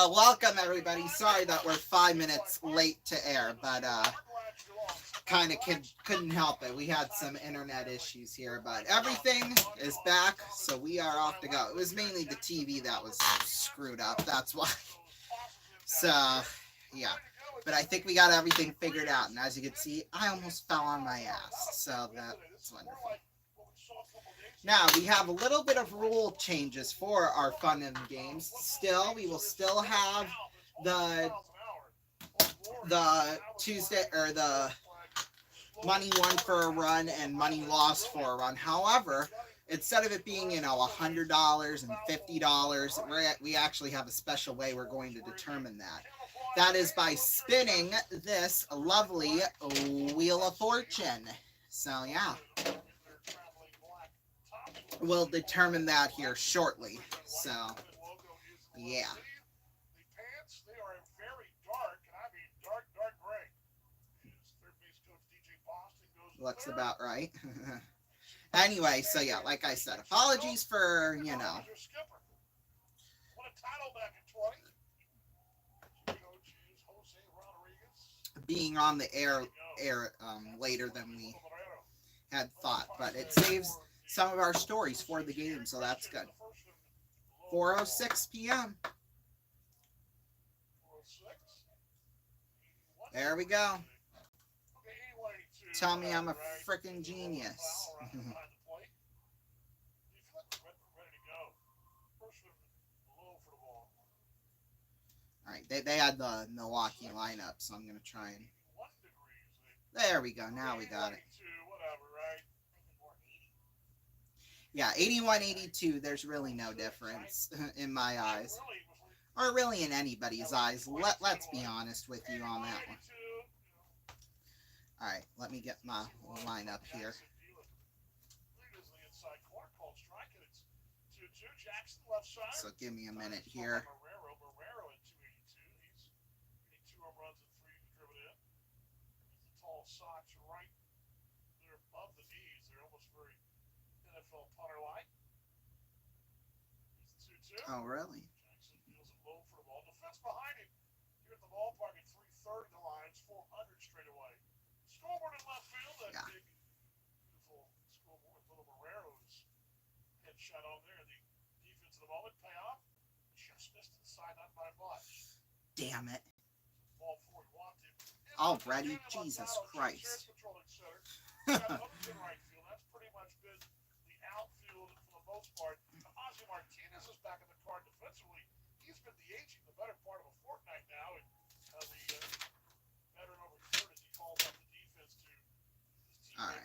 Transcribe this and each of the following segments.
Welcome everybody. Sorry that we're 5 minutes late to air, but kind of couldn't help it. We had some internet issues here, but everything is back, so we are off to go. It was mainly the TV that was screwed up. That's why. So, yeah. But I think we got everything figured out, and as you can see, I almost fell on my ass. So that's wonderful. Now, we have a little bit of rule changes for our fun and games. Still, we will still have the Tuesday or the money won for a run and money lost for a run. However, instead of it being, $100 and $50, we actually have a special way we're going to determine that. That is by spinning this lovely Wheel of Fortune. So, yeah. We'll determine that here shortly. So, yeah. Looks about right. Anyway, so yeah, like I said, apologies for, being on the air later than we had thought, but it saves some of our stories for the game, so that's good. 4:06 p.m. There we go. Tell me I'm a freaking genius. Alright, they had the Milwaukee lineup, so I'm going to try and... There we go, now we got it. Yeah, 81-82, there's really no difference in my eyes. Or really in anybody's eyes. Let's be honest with you on that one. Alright, let me get my lineup here. So give me a minute here. Oh, really? Yeah. Damn it. Already? Jesus Christ. Alright.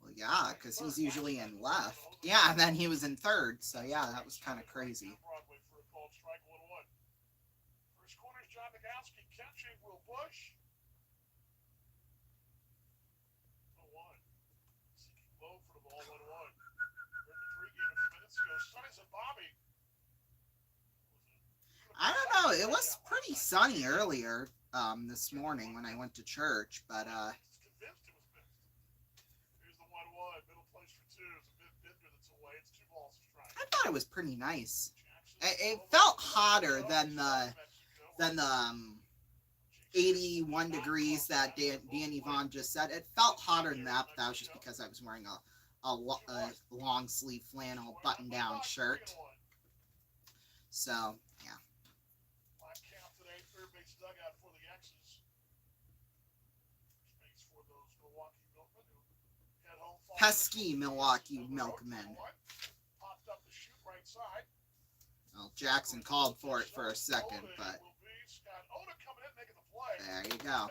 Well, yeah, because he's usually in left. Yeah, and then he was in third, so yeah, that was kind of crazy. I don't know, it was pretty sunny earlier this morning when I went to church, but I thought it was pretty nice. It felt hotter than the 81 degrees that Danny Vaughn just said. It felt hotter than that, but that was just because I was wearing a long sleeve flannel button down shirt. So, yeah. Pesky Milwaukee Milkmen. Well, Jackson called for it for a second, but there you go.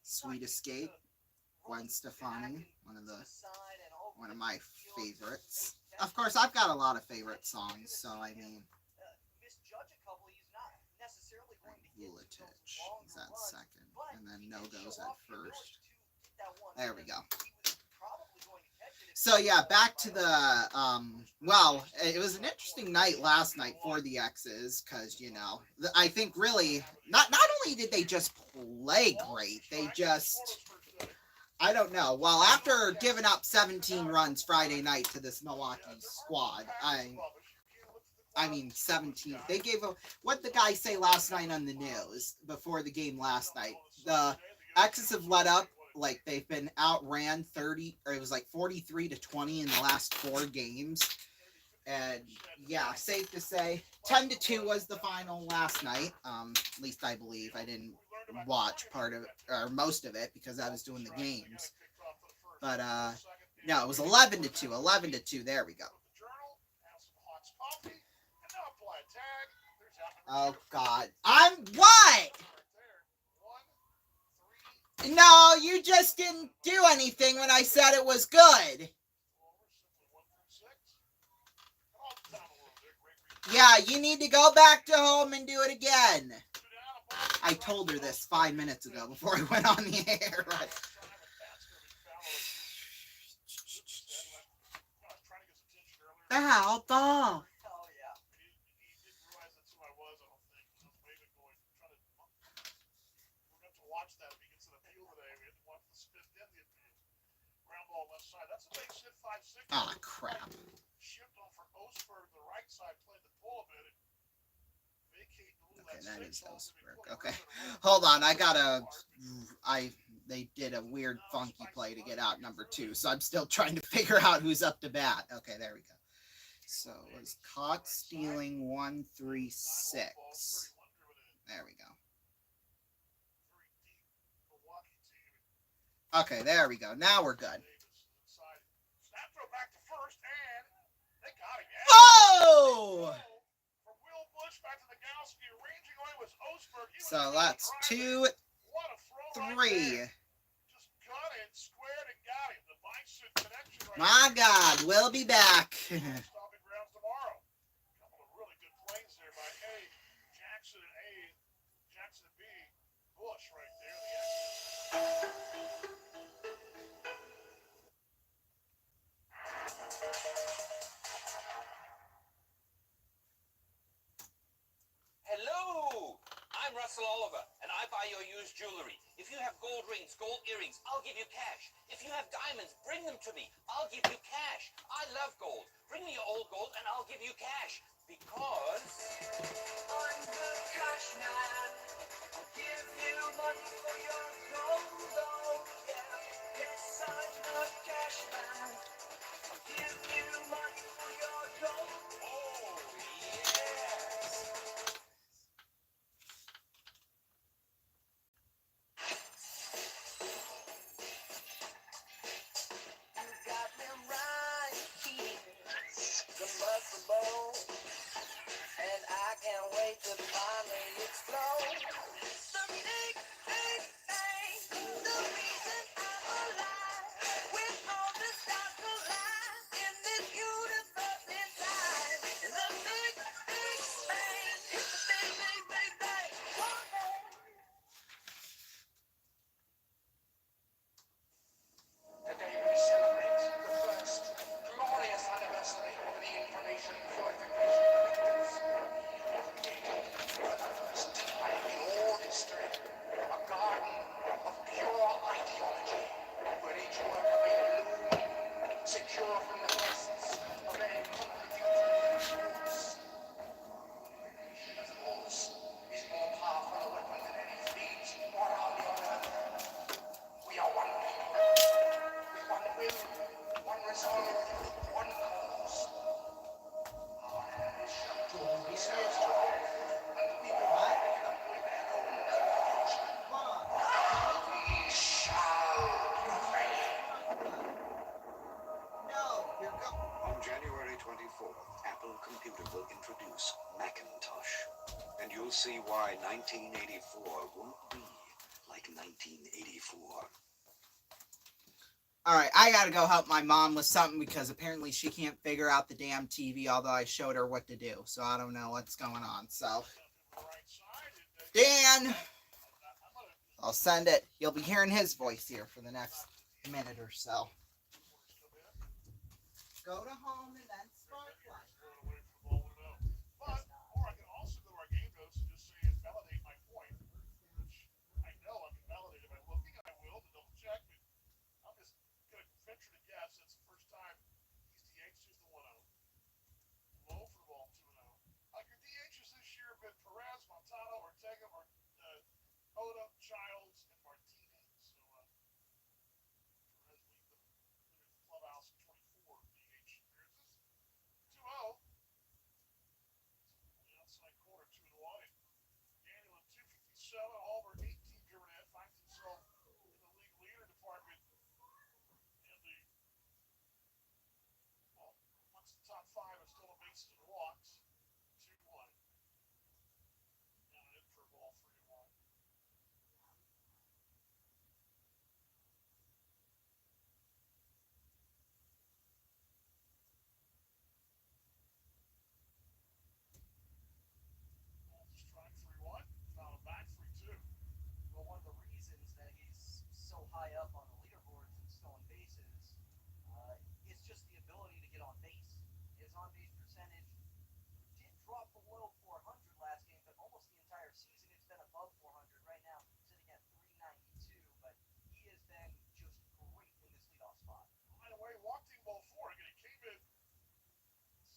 Sweet Escape, Gwen Stefani, one of my favorites. Of course, I've got a lot of favorite songs, so I mean, Vuletich is at second, and then No Go's at first. There we go. So yeah, back to the well, it was an interesting night last night for the X's because I think really not only did they just play great, they just I don't know. Well, after giving up 17 runs Friday night to this Milwaukee squad, I mean 17. They gave a what the guy say last night on the news before the game last night. The X's have let up. Like they've been outran 30, or it was like 43-20 in the last 4 games. And yeah, safe to say 10-2 was the final last night. At least I believe. I didn't watch part of it or most of it because I was doing the games. But no, it was 11-2. 11-2. There we go. Oh God. I'm what? No, you just didn't do anything when I said it was good. Yeah, you need to go back to home and do it again. I told her this 5 minutes ago before I went on the air. Ow, ball. Ah, crap. Okay, that is Osberg. Okay. Hold on, they did a weird funky play to get out number 2, so I'm still trying to figure out who's up to bat. Okay, there we go. So it was caught stealing 136. There we go. Okay, there we go. Now we're good. Oh! So that's 2-3. My God, we'll be back. Hello, I'm Russell Oliver, and I buy your used jewelry. If you have gold rings, gold earrings, I'll give you cash. If you have diamonds, bring them to me. I'll give you cash. I love gold. Bring me your old gold, and I'll give you cash. Because I'm the cash man. I'll give you money for your gold, oh yeah. Yes, I'm the cash man. I'll give you money for your gold, oh yes. And I can't wait to finally explode. The big, big bang, the reason I'm alive. With all the stars collide in this universe inside. The big, big bang, the big, big, big bang. Today we celebrate the first glorious anniversary of the information purification reactors. For the first time in all history, a garden of pure ideology, where each worker may bloom, secure from the pests of any contributory roots. As a horse is more powerful a weapon than any fleet or army on earth. We are one people, with one will, one resolve, one cause. Our enemies shall do themselves to death, and we will back them with their own courage. We shall prevail. On January 24th, Apple Computer will introduce Macintosh. And you'll see why 1984 won't be like 1984. Alright, I gotta go help my mom with something because apparently she can't figure out the damn TV, although I showed her what to do. So I don't know what's going on. So, Dan, I'll send it. You'll be hearing his voice here for the next minute or so. Corners come in. Go to home and then There's start that life. Harris throwing away from the ball 1-0. But, or I can also go to our game notes and just say and validate my point, which I know I can validate it by looking, and I will to double check, but I'm just going to venture to guess that's the first time he's DH'd since the 1-0. Low for the ball 2-0. Your DHs this year have been Perez, Montano, Ortega, Oda, Childs, and Martinez. So Perez leading the clubhouse in 24 DH appearances. 2-0. On the outside corner, 2-1. Daniel at 257, Oliver 18 driven in, finds himself in the league leader department in the, well, amongst the top five of stolen bases and walks. 2-1. Down and in for a ball, 3-1. Strike 3-1. Foul him back 3-2. Well, one of the reasons that he's so high up on the leaderboards and stolen bases is just the ability to get on base. His on base percentage did drop below 400 last game, but almost the entire season it's been above 400. Right now, sitting at 392, but he has been just great in this leadoff spot. By the way, walked him ball 4. Again, he came in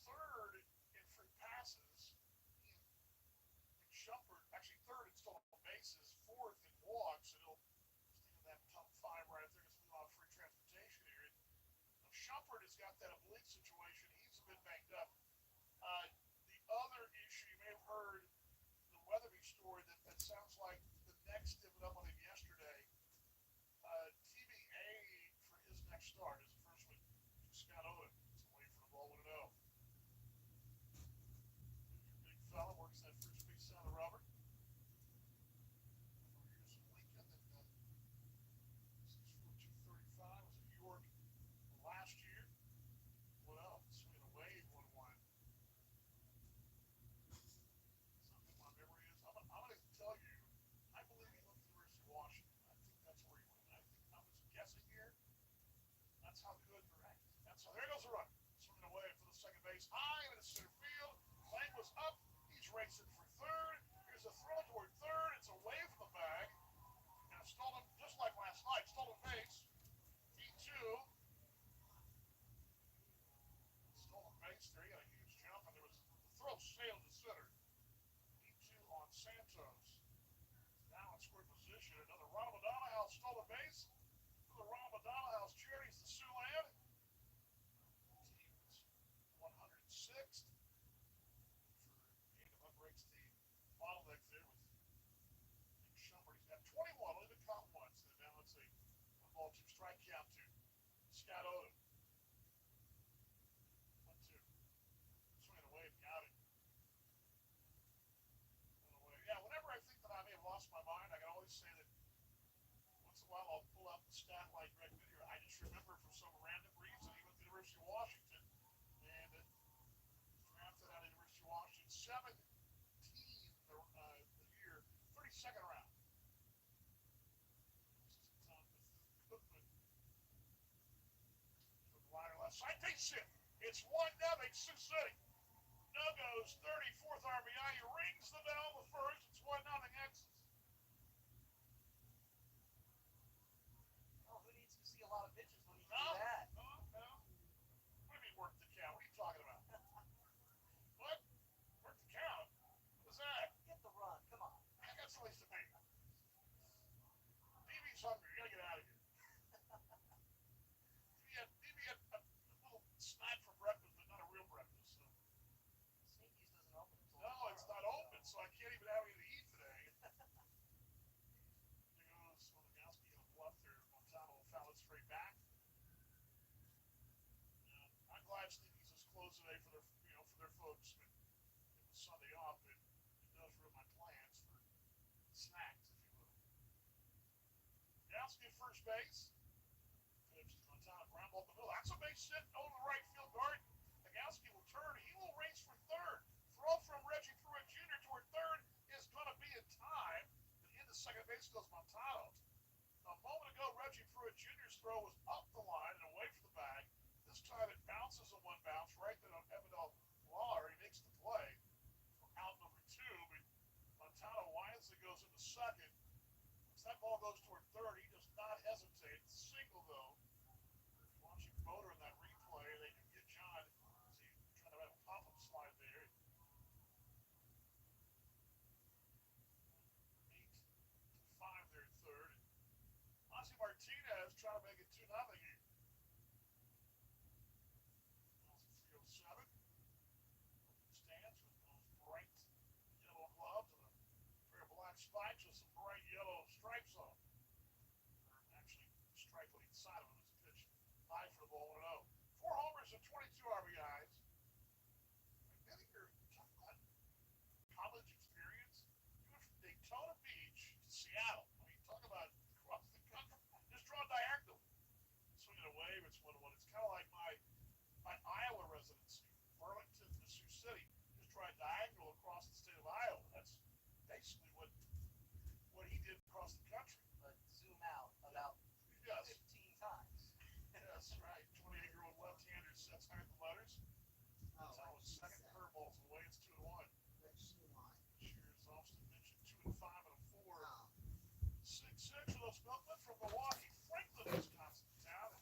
third in free passes. He and Shumpert, actually third in stolen bases, fourth in walks, and he'll stay in that top 5 right there because we off free transportation here. Now, Shumpert has got that oblique situation. He's a bit banged up. The other issue, you may have heard the Weatherby story that sounds like the next dipped up on him yesterday. TBA for his next start is the first one to Scott Oden. It's away for the ball 1-0. Big fella works that first base out of Robert. Here's Lincoln that 6'4", 235 was in York last year. 1-0, swinging away 1-1. Something my memory is. I'm going to tell you, I believe he went to the University of Washington. I think that's where he went. I think I was guessing here. That's how good. Correct. That's how. There goes the run. Swinging away for the second base. High into center field. Lang was up. He's racing for third. Here's a throw toward third. It's away from the bag. And a stolen, just like last night, stolen base. E2. Stolen base there. He got a huge jump, and there was the throw sailed to center. E2 on Santos. Now in scoring position. Another Ronald House stolen base. For the Ronald House charities the Siouxland. Team is 106th. For breaks the bottleneck there with Nick Shumpert. He's got 21, only been caught once. And now it's a 1-2 strike count to Scott Oden. 1-2. Swinging away, got it. Yeah, whenever I think that I may have lost my mind, I can always say that once in a while I'll pull out the stat like Greg Whittier. I just remember for some random reason he went to the University of Washington and drafted out of the University of Washington 17 the year, 32nd round. This is Tom Cookman. From the liner left side, takes it. It's 1-0 Sioux City. No goes 34th RBI. He rings the bell the first. It's 1-0 Exes. Oh, who needs to see a lot of pitches when you No, do that? no. What do you mean work the count? What are you talking about? What? Work the count? What was that? Get the run. Come on. I got someplace to be. DB's hungry. You gotta get out of here. DB had a little snack for breakfast, but not a real breakfast. So. Sneakies doesn't open until No, it's not open, so I can't even have anything to eat today. There goes Olegowski on the bluff there. Montano will foul it straight back. I'm glad Sneakies is closed today for their folks. But it was Sunday off, but it does ruin my plans for snacks, if you will. Olegowski at first base. Pitch to Montano, ground ball in the middle. That's a base hit over the right field garden. Olegowski will turn. He will race for third. Throw from Reggie Pruitt Jr. toward third is going to be in time. But into second base goes Montano. A moment ago, Reggie Pruitt Jr.'s throw was up the line and away from the bag. This time it bounces a one bounce right then on Evidal Lawler. He makes the play for out number 2. But Montana wisely goes into second. Once that ball goes toward third, he does not hesitate. It's a single, though. Watching Motor in that replay, they do get John. See, trying to have a pop-up slide there. 8-5 there in third. Ozzie Martinez trying to make it 2-0 here. 307. Stands with those bright yellow gloves and a pair of black spikes with some bright yellow stripes on them. Actually, stripe on each side of them as a pitch. High for the ball 1-0. 4 homers and 22 RBIs. Then you're talking about college experience. You went from Daytona Beach to Seattle. I mean, talk about across the country. Just draw diagonal. Swinging a wave, it's 1-1. It's kind of like my Iowa residency. Burlington to Sioux City. Just draw a diagonal across the state of Iowa. That's basically what he did across the country. But zoom out about Yes. 15 times. Yes, right. 28-year-old left-hander sets high the letters. That's how his second curveball for the way it's 2-1. Shears Austin mentioned 2-5 and a 4. 6-6 with us Milkman from Milwaukee, Franklin, Wisconsin town.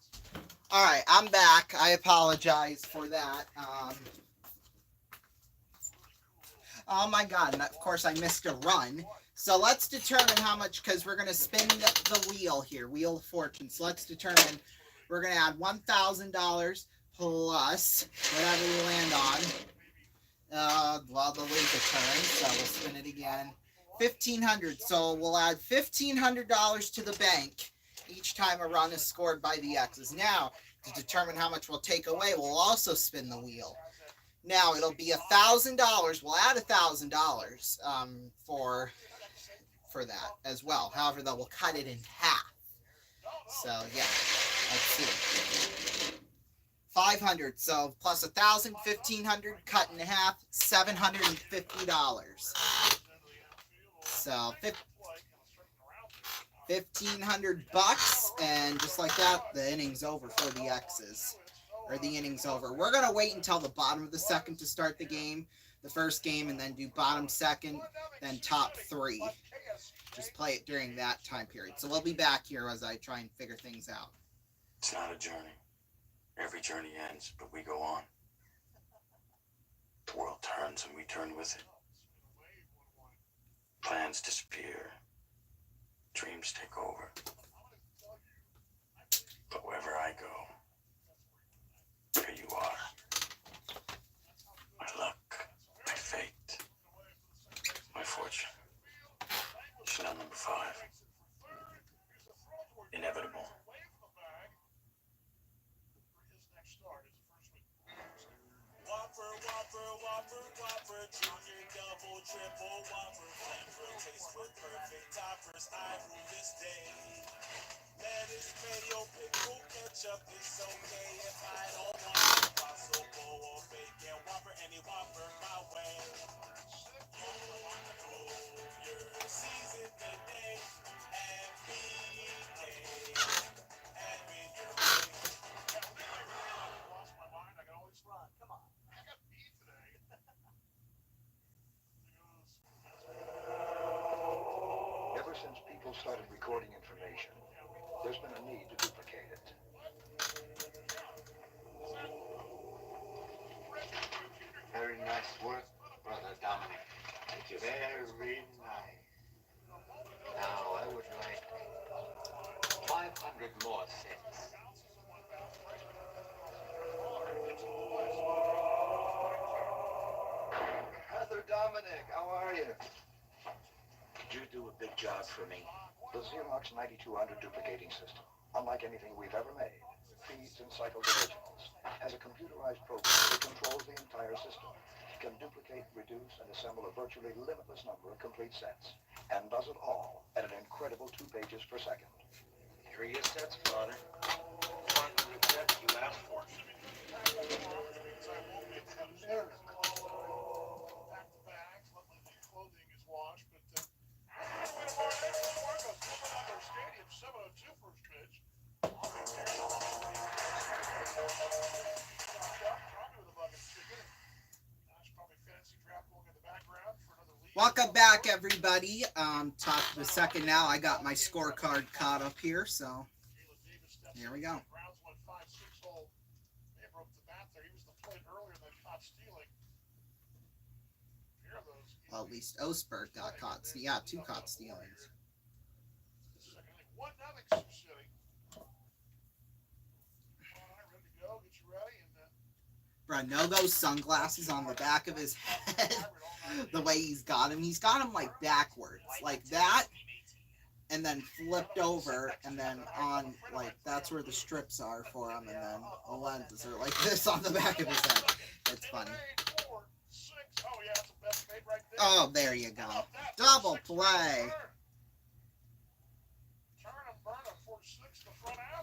All right, I'm back. I apologize for that. Oh my God, and of course I missed a run. So let's determine how much, because we're going to spin the wheel here, Wheel of Fortune. So let's determine, we're going to add $1,000 plus whatever we land on. Well, the league turns, so we'll spin it again. $1,500. So we'll add $1,500 to the bank each time a run is scored by the X's. Now, to determine how much we'll take away, we'll also spin the wheel. Now it'll be $1,000. We'll add $1,000 for that as well. However, though, we'll cut it in half. So yeah, let's see. 500. So plus 1,000, 1,500 cut in half, $750. So 1,500 bucks, and just like that, the inning's over for the X's. Or the inning's over. We're going to wait until the bottom of the second to start the game, the first game, and then do bottom second, then top 3. Just play it during that time period. So we'll be back here as I try and figure things out. It's not a journey. Every journey ends, but we go on. The world turns and we turn with it. Plans disappear. Dreams take over. But wherever I go, there you are. My luck, my fate, my fortune. Chanel number 5. Inevitable. Whopper, Whopper, Whopper, Whopper, Junior, Double, Triple, Whopper, flavor, taste with perfect toppers. I rule this day. Lettuce, mayo, pickle, ketchup, it's okay if I don't want Impossible or bacon Whopper, any Whopper my way. You know your season today and BK. Admin your way. Lost my mind. I can always Run, come on. I got B today. Ever since people started recording information, there's been a need to duplicate it. Very nice work, Brother Dominic. Thank you. Very nice. Now, I would like 500 more sets. Brother Dominic, how are you? You do a big job for me. The Xerox 9200 duplicating system, unlike anything we've ever made, feeds and cycles originals. Has a computerized program that controls the entire system. It can duplicate, reduce, and assemble a virtually limitless number of complete sets. And does it all at an incredible 2 pages per second. Here are your sets, Father. 500 sets you asked for. Pack the bags, let the clothing is washed, but Stadium 702 first pitch. Welcome back, everybody. Top of the second now. I got my scorecard caught up here, so here we go. Well, at least Osberg got caught. So yeah, 2 caught stealings. Branogo's sunglasses on the back of his head. The way he's got him like backwards, like that, and then flipped over, and then on, like, that's where the strips are for him, and then the lenses are like this on the back of his head. It's funny. Oh, there you go. Double play.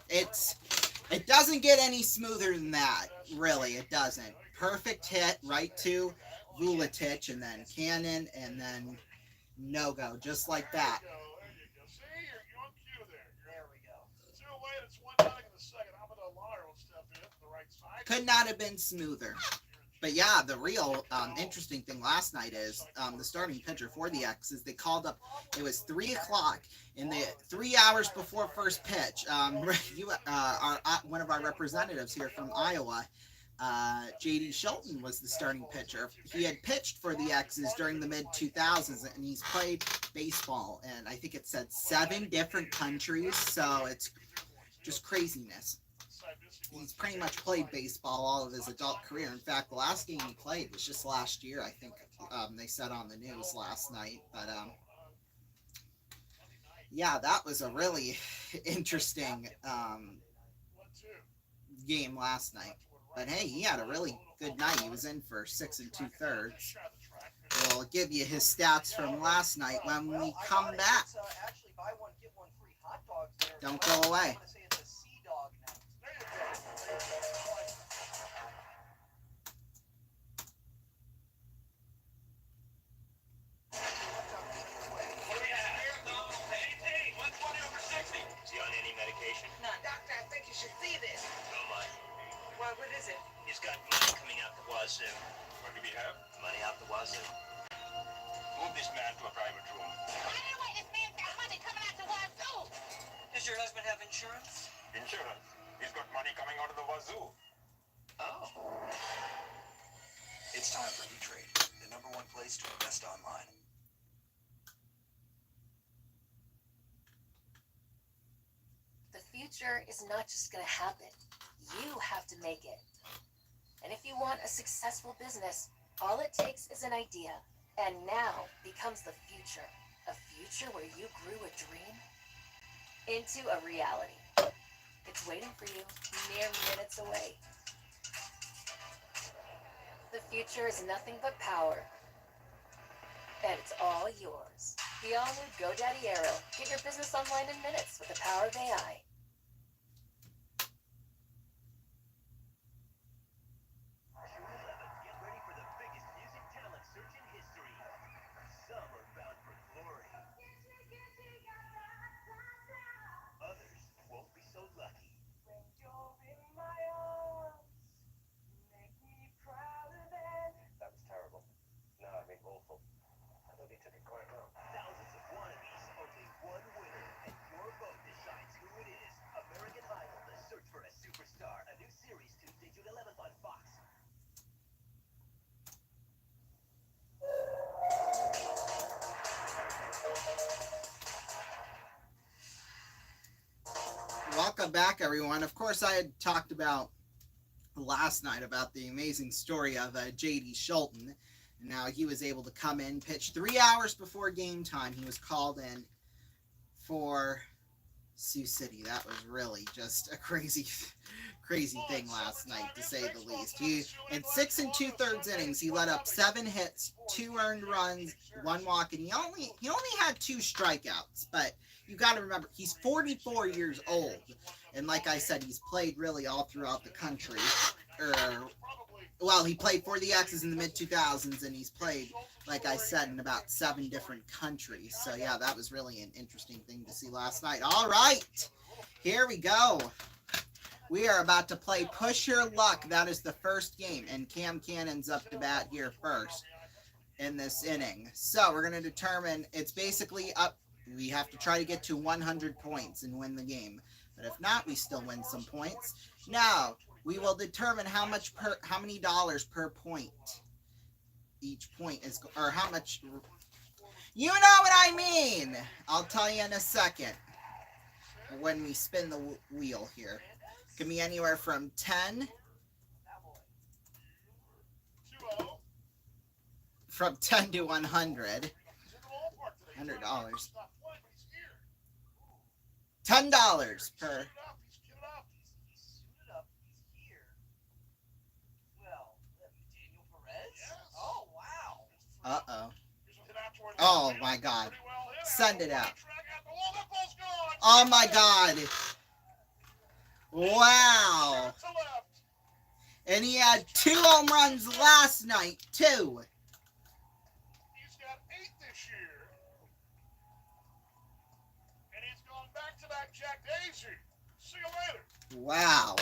It doesn't get any smoother than that. Really, it doesn't. Perfect hit right to Vuletic, and then Cannon, and then no go, just like that. Could not have been smoother. But yeah, the real interesting thing last night is the starting pitcher for the X's. They called up. It was 3 o'clock in the 3 hours before first pitch. One of our representatives here from Iowa, J.D. Schulten, was the starting pitcher. He had pitched for the X's during the mid-2000s, and he's played baseball in, I think it said 7 different countries. So it's just craziness. He's pretty much played baseball all of his adult career. In fact, the last game he played was just last year, I think. They said on the news last night. But yeah, that was a really interesting game last night. But hey, he had a really good night. He was in for 6 2/3. We'll give you his stats from last night when we come back. Don't go away. What is it? He's got money coming out the wazoo. What do we have? Money out the wazoo. Move this man to a private room. Anyway, this man's got money coming out the wazoo. Does your husband have insurance? Insurance? He's got money coming out of the wazoo. Oh. It's time for E-Trade, the #1 place to invest online. The future is not just going to happen. You have to make it. And if you want a successful business, all it takes is an idea. And now becomes the future. A future where you grew a dream into a reality. It's waiting for you, mere minutes away. The future is nothing but power. And it's all yours. The all-new GoDaddy Arrow. Get your business online in minutes with the power of AI. Welcome back, everyone. Of course, I had talked about last night about the amazing story of J.D. Schulten. And now he was able to come in, pitch 3 hours before game time. He was called in for Sioux City. That was really just a crazy thing last night, to say the least. He, in 6 2/3 innings, he let up 7 hits, 2 earned runs, 1 walk, and he only had 2 strikeouts. But you got to remember, he's 44 years old, and like I said, he's played really all throughout the country. Well, he played for the X's in the mid-2000s, and he's played, like I said, in about 7 different countries. So yeah, that was really an interesting thing to see last night. All right, here we go. We are about to play Push Your Luck. That is the first game, and Cam Cannon's up to bat here first in this inning. So we're going to determine, it's basically up, we have to try to get to 100 points and win the game. But if not, we still win some points. Now, we will determine how many dollars per point each point is, or how much, you know what I mean. I'll tell you in a second when we spin the wheel here. It can be anywhere from 10 to 100. $100. $10 per. Uh-oh. Oh, my God. Send it out. Oh, my God. Wow. And he had 2 home runs last night, too. He's got 8 this year. And he's gone back-to-back Jack Daisy. See you later. Wow.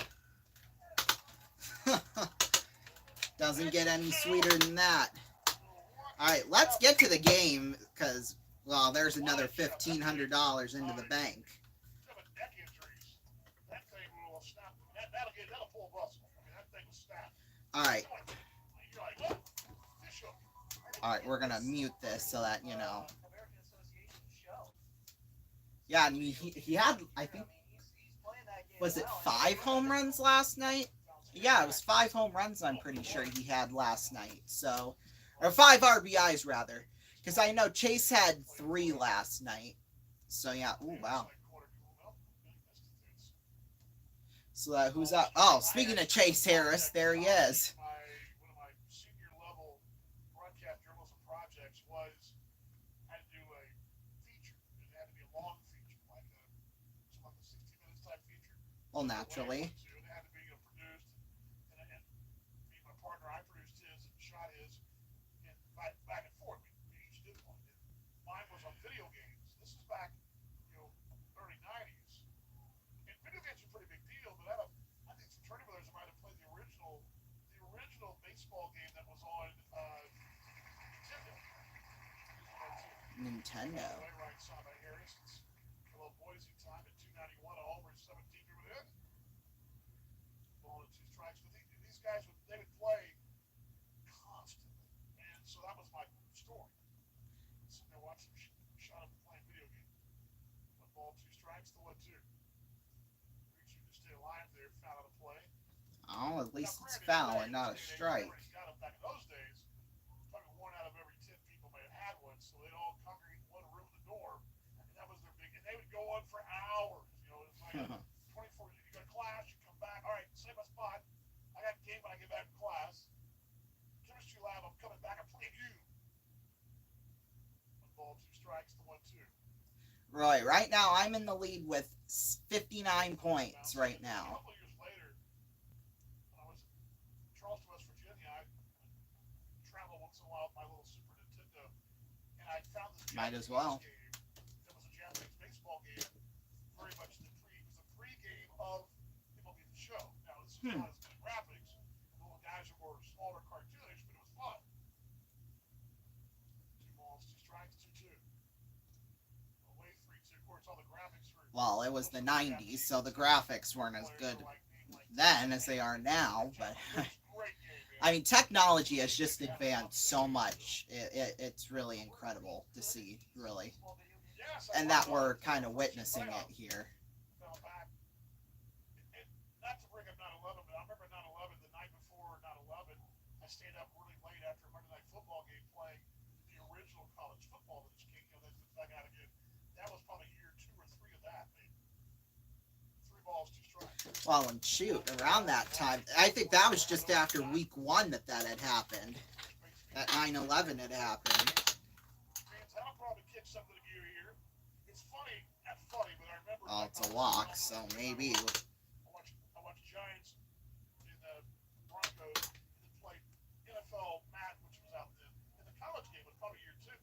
Doesn't get any sweeter than that. All right, let's get to the game because, well, there's another $1,500 into the bank. All right. All right, we're going to mute this so that, you know. Yeah, and he had, I think, was it 5 home runs last night? Yeah, it was 5 home runs, I'm pretty sure he had last night. So, or 5 RBIs, rather. Because I know Chase had 3 last night. So, yeah. Ooh, wow. So, who's up? Oh, speaking of Chase Harris, there he is. One of my senior level broadcast journalism projects was I had to do a feature. It had to be a long feature, like a 60 minutes type feature. Well, naturally. It had to be produced, and me and my partner, I produced his and shot his, and back and forth. We each did one. And mine was on video games. This is back, early 90s. And video games are a pretty big deal, but I think some Turner Brothers might have played the original baseball game that was on Nintendo. Right, Saba Harris. It's a little Boise time at 291, a homer, 17 driven in. Ball to 2 strikes. But these guys they would play constantly, and so that was my story. Sitting there watching them shot up playing video game. 1 ball, 2 strikes, the 1-2. Reaching to stay alive there, foul out of play. Oh, at least it's foul and not a strike. Back in those days, probably 1 out of every 10 people may have had one, so they'd all congregate in one room at the door, and that was their big. And they would go on for hours. It's like 24. You go to class, you come back. All right, save my spot. I got a game when I get back to class. Chemistry lab, I'm coming back. I'm playing you. 1 ball, 2 strikes, the 1-2. Right now I'm in the lead with 59 points right now. A couple years later, when I was in Charleston, West Virginia, I travel once in a while with my little Super Nintendo, and I found this Might Japanese as well. game. It was a Japanese baseball game, very much the pre-game of MLB The Show. Now this is not as many graphics. The little guys are more smaller, cartoonish, but it was fun. 2 balls, 2 strikes, 2-2. Away 3-2. Of course, all the graphics were. Well, it was the 90s, so the graphics weren't as good then as they are now, but I mean, technology has just advanced so much. It's really incredible to see, really. And that we're kind of witnessing it here. Fell back. Not to bring up 9/11, but I remember 9/11, the night before 9/11, I stayed up really late after a Monday Night Football game playing the original college football that just came, that's back out again. That was probably year 2 or 3 of that, maybe. 3 balls, 2 strikes. Well, and shoot, around that time, I think that was just after week 1 that had happened. That 9/11 had happened. That'll probably kick something to gear here. It's funny, not funny, but I remember. Well, it's a lock, so maybe. I watched Giants in the Broncos that played NFL Matt, which was out then. And the college game was probably year 2.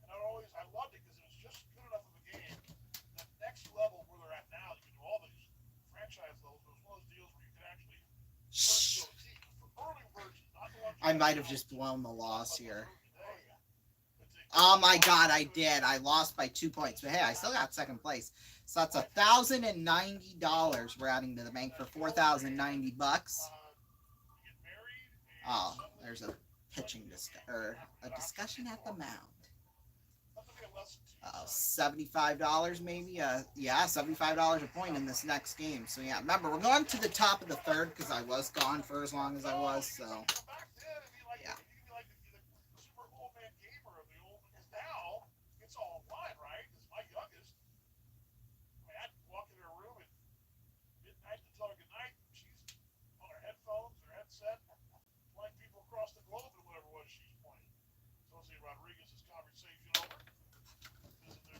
And I loved it because it was just good enough of a game. The next level where they're at now, you can do all these franchise levels, but it was one Shh. I might have just blown the loss here. Oh my god, I did. I lost by 2 points. But hey, I still got second place. So that's $1,090 we're adding to the bank for $4,090. Oh, there's a pitching discussion at the mound. $75 maybe. Yeah, $75 a point in this next game. So yeah, remember we're going to the top of the third because I was gone for as long as I was. So yeah.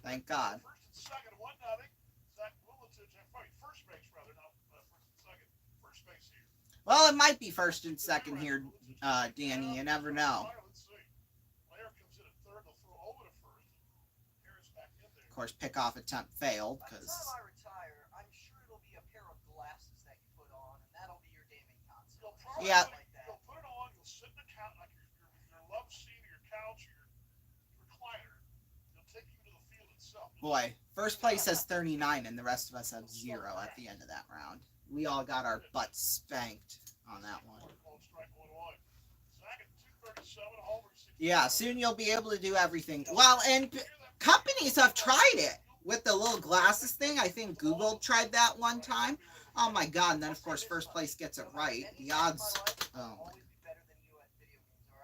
Thank God. Well, it might be first and second here, Danny. You never know. Of course, pickoff attempt failed because. By the time I retire, I'm sure it'll be a pair of glasses that you put on, and that'll be your gaming console. Yeah. You'll put it on. You'll sit in the couch like your love seat or your couch or your recliner. They'll take you to the field itself. Boy, first place has 39, and the rest of us have 0 at the end of that round. We all got our butts spanked on that one. Yeah, soon you'll be able to do everything. Well, and companies have tried it with the little glasses thing. I think Google tried that one time. Oh my god, and then of course first place gets it right. The odds, oh my.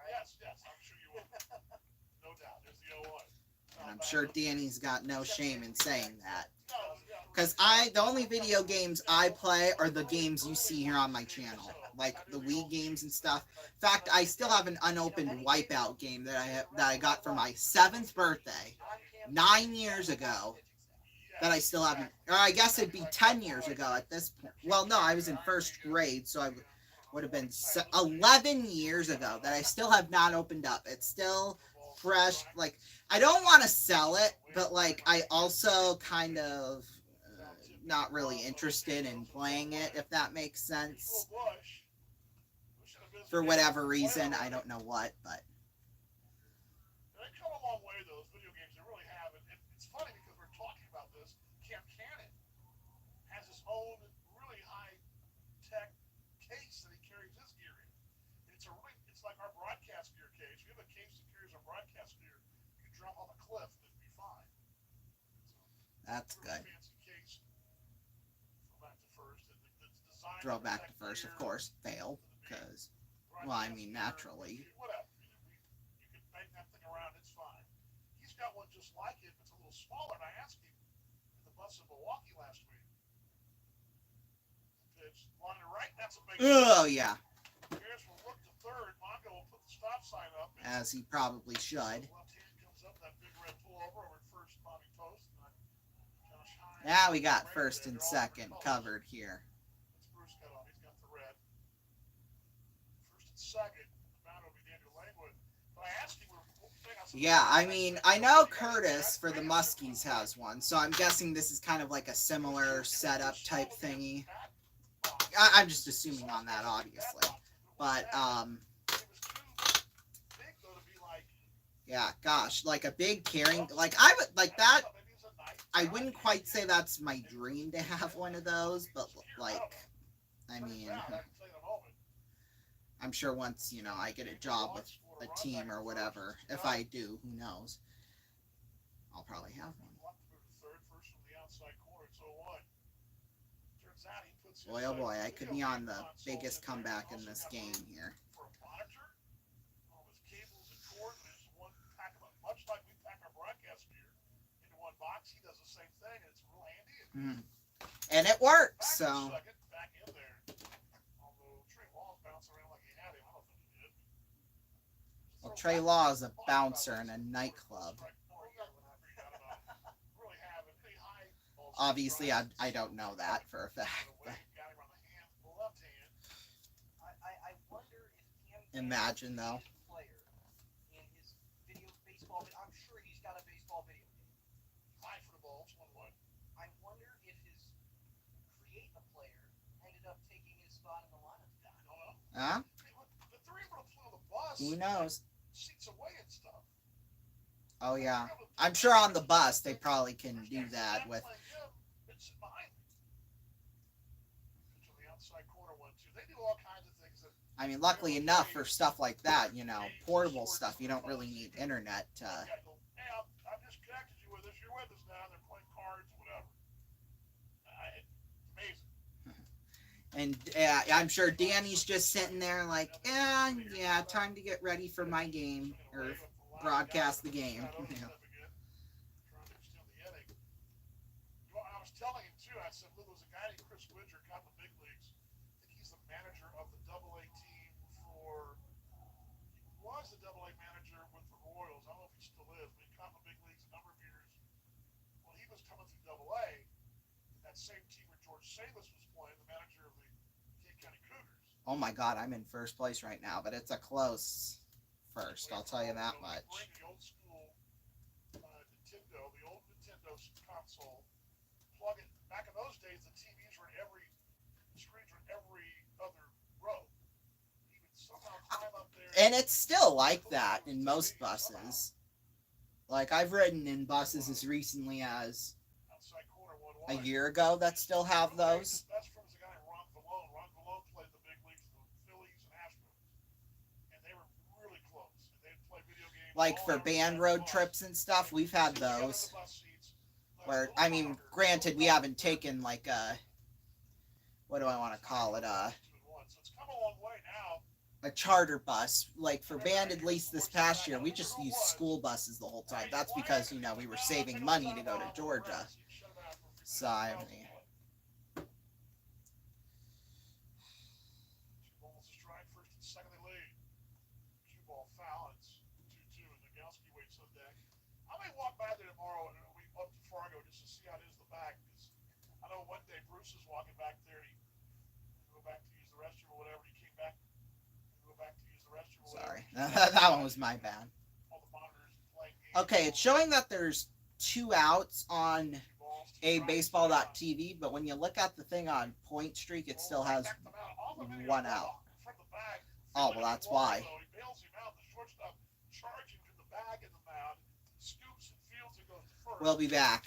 Yes, I'm sure you will. No doubt. There's the 0-1. And I'm sure Danny's got no shame in saying that. Because the only video games I play are the games you see here on my channel. Like the Wii games and stuff. In fact, I still have an unopened Wipeout game that I got for my 7th birthday 9 years ago. That I still haven't, or I guess it'd be 10 years ago at this point. Well, no, I was in first grade, so I would have been 11 years ago that I still have not opened up. It's still fresh. Like, I don't want to sell it, but like, I also kind of not really interested in playing it, if that makes sense. For whatever reason, I don't know what, but. They come a long way, those video games. They really have. And it's funny because we're talking about this. Camp Cannon has his own really high-tech case that he carries his gear in. It's like our broadcast gear case. We have a case that carries our broadcast gear. You can drop on a cliff and it'd be fine. That's good. Fancy case. Throw back to first, of course. Fail, because, well, I mean, naturally. Whatever. You can bang that thing around, it's fine. He's got one just like it, but it's a little smaller, and I asked him in the bus in Milwaukee last week. Pitch, line to right, that's a big Oh, yeah. Here's from Rook to third. Mongo will put the stop sign up. As he probably should. Left hand comes up, that big red pullover over at first, Bobby Post. Josh Hines. Now we got first and second covered here. Bruce got on. He's got the red. First and second. The mound will be Daniel Langwood. But I asked him, yeah, I mean, I know Curtis for the Muskies has one, so I'm guessing this is kind of like a similar setup type thingy. I'm just assuming on that, obviously. But, yeah, gosh, like a big carrying, like I would, like that, I wouldn't quite say that's my dream to have one of those, but like, I mean, I'm sure once, you know, I get a job with a team or whatever, if I do, who knows, I'll probably have one. Boy, oh boy, I could be on the biggest comeback in this game here. Much like we pack our broadcast gear into one box, he does the same thing, and it's real handy. And it works, so. Back in there. Although Trey Law bounced around like he had him, I don't think he did. Well, Trey Law is a bouncer in a nightclub. Obviously, I don't know that for a fact. But imagine, though. I'm sure he's got a baseball video game. High for the balls, 1-1. I wonder if his create a player ended up taking his spot in the lineup. Huh? If they're able to play on the bus, Who knows? seats away and stuff. Oh yeah, I'm sure on the bus they probably can do that with. Sit behind me. To the outside corner one too. They do all kinds of things that. I mean, luckily enough for stuff like that, you know, portable stuff, you don't really need internet. Hey, I'm just connected you with us. You're with us now. They're playing cards, whatever. It's amazing. And I'm sure Danny's just sitting there like, yeah, time to get ready for my game or broadcast the game. You know. I was telling him too. I said, look, there was a guy named Chris Widger, caught the big leagues. I think he's the manager of the AA team for. He was the AA manager with the Royals. I don't know if he still is, but he caught the big leagues a number of years. Well, he was coming through AA. That same team where George Salis was playing, the manager of the King County Cougars. Oh my God, I'm in first place right now, but it's a close first. I'll tell you that much. The old school Nintendo, the old Nintendo console. Plug it. Back in those days, the TVs were in the screens were in every other row. He would somehow climb up there. And it's still like that in most buses. Like I've ridden in buses as recently as a year ago that still have those. That's from the guy Ron Vallone. Ron Vallone played the big leagues, the Phillies and Astros, and they were really close. They'd play video games. Like for band road trips and stuff, we've had those. Where, I mean, granted, we haven't taken like what do I want to call it? A charter bus. Like for band, at least this past year, we just used school buses the whole time. That's because, you know, we were saving money to go to Georgia. So, I mean. I may walk by there tomorrow and we up to Fargo just to see how it is the back. Because I know one day Bruce is walking back there and he go back to use the restroom or whatever. He came back to go back to use the restroom or whatever. Sorry, that one was my bad. Okay, it's showing that there's 2 outs on a baseball.tv, but when you look at the thing on Point Streak, it still has 1 out. Oh, well, that's why. We'll be back.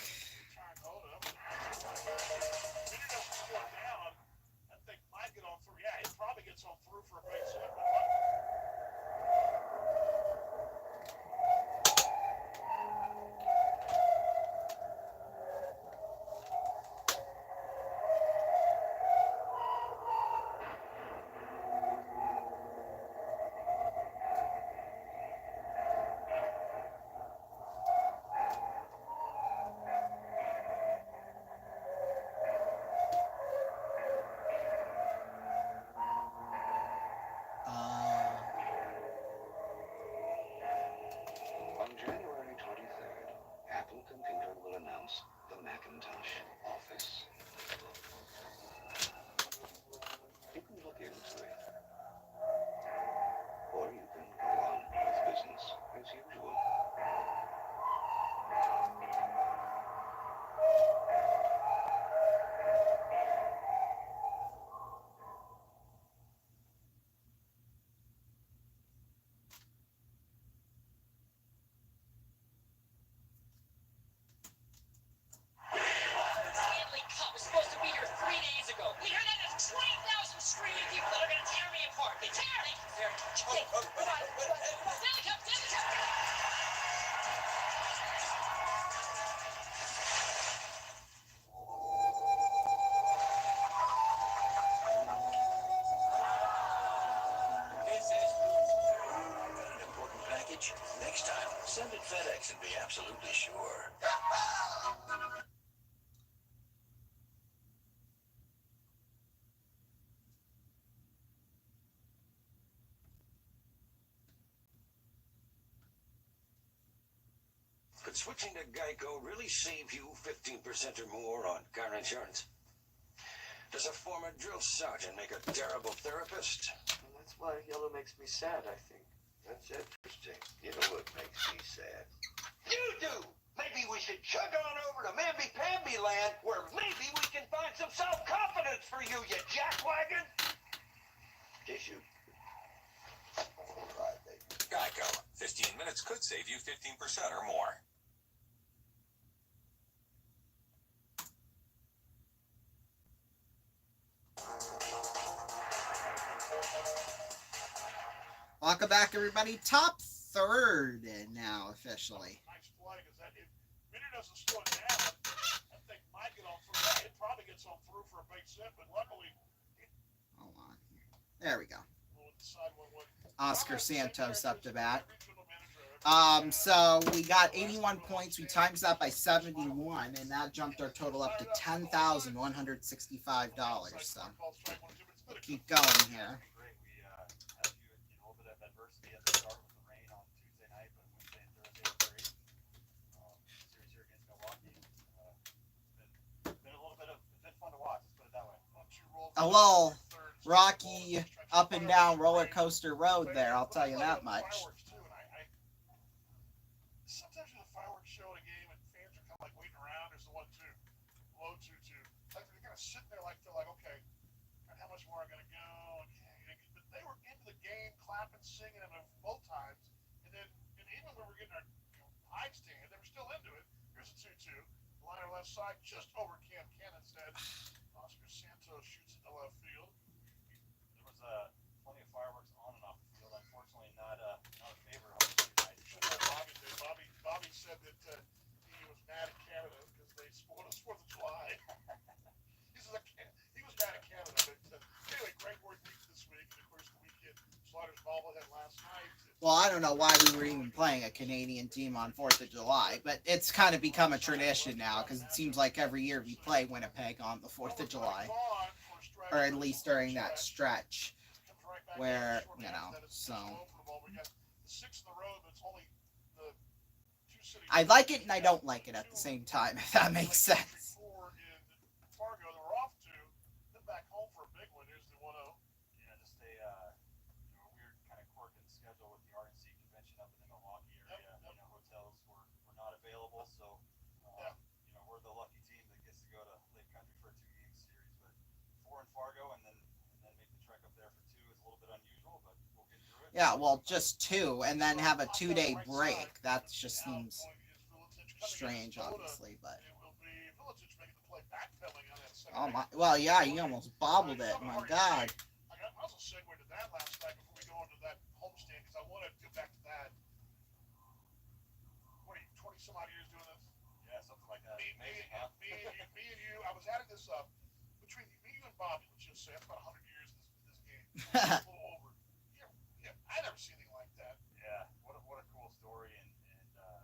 On January 23rd, Apple Computer will announce the Macintosh Office. You can look into it, or you can go on with business as usual. Stanley Cup was supposed to be here 3 days ago. We heard that there's 20,000 screaming people that are going to tear me apart. They tear me. Very much. Hey, come on. Stanley Cup, Stanley Cup. Got an important package? Next time, send it FedEx and be absolutely sure. Could switching to Geico really save you 15% or more on car insurance? Does a former drill sergeant make a terrible therapist? Well, that's why yellow makes me sad, I think. That's interesting. You know what makes me sad? You do! Maybe we should chug on over to Mamby-Pamby land where maybe we can find some self-confidence for you, you jackwagon! Guess you you 15% or more. Welcome back, everybody. Top third now, officially. Nice play, because that if Minner doesn't slow it down, that thing might get on through. It probably gets on through for a base hit, but luckily. Hold on. There we go. We'll decide what Oscar Santos up to bat. So we got 81 points. We times that by 71, and that jumped our total up to $10,165. So we'll keep going here. Great. We had a little bit of adversity at the start with the rain on Tuesday night, but Wednesday and Thursday were great. Series here against Milwaukee. It's been a little bit of, it's been fun to watch. Let's put it that way. A little rocky up and down roller coaster road there. I'll tell you that much. Sometimes there's a fireworks show at a game and fans are kind of like waiting around. There's the 1-2, low 2-2. Like they're kind of sitting there like they're like, okay, how much more am I going to go? Okay. But they were into the game, clapping, singing, and both times. And then, and even when we were getting our high stand, they were still into it. Here's a 2-2. Liner left side, just over Cam Cannon's head. Oscar Santos shoots into left field. There was plenty of fireworks on and off the field. Unfortunately, not a favor of Bobby said that he was mad at Canada because they spoiled us 4th of July. He was mad at Canada. But anyway, great work this week. And of course, the weekend Slaughter's bobblehead last night. Well, I don't know why we were even playing a Canadian team on 4th of July, but it's kind of become a tradition now because it seems like every year we play Winnipeg on the 4th of July, or at least during that stretch where, you know, so. I like it and I don't like it at the same time, if that makes sense. Fargo, they were off to, then back home for a big one. Here's the 1-0. Yeah, just a weird kind of quirk in the schedule with the RNC convention up in the Milwaukee area. You know, hotels were not available, so we're the lucky team that gets to go to Lake Country for a 2-game series. But 4 in Fargo and then make the trek up there for 2 is a little bit unusual, but we'll get through it. Yeah, well, just 2 and then have a 2-day break. That just seems strange, obviously, but. Oh my! Well, yeah, he almost bobbled it. My God. I also segued to that last night before we go into that homestand because I want to get back to that. What are you, 20 some odd years doing this? Yeah, something like that. Me and you. I was adding this up between me, you, and Bobby. Let's just say that's about 100 years in this game. A little over. Yeah, I never seen anything like that. Yeah, what a cool story and just an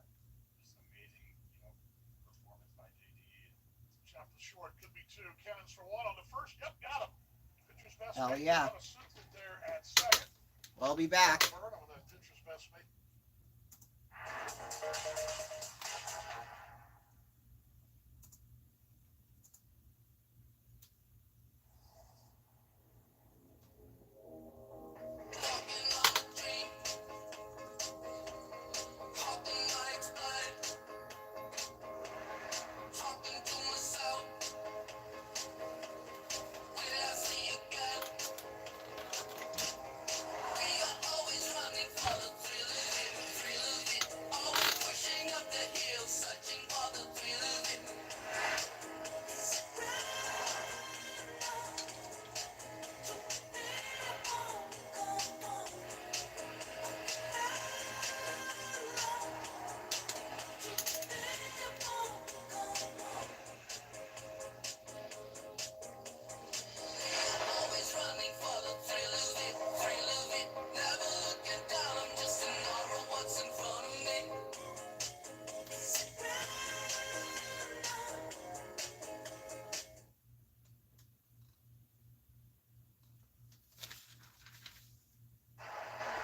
amazing performance by JD. Shot the short, could be 2. Cannons for 1 on the first. Yep, got him. Pitcher's best Hell mate. yeah. There at second. We'll be back. Pitcher's best mate.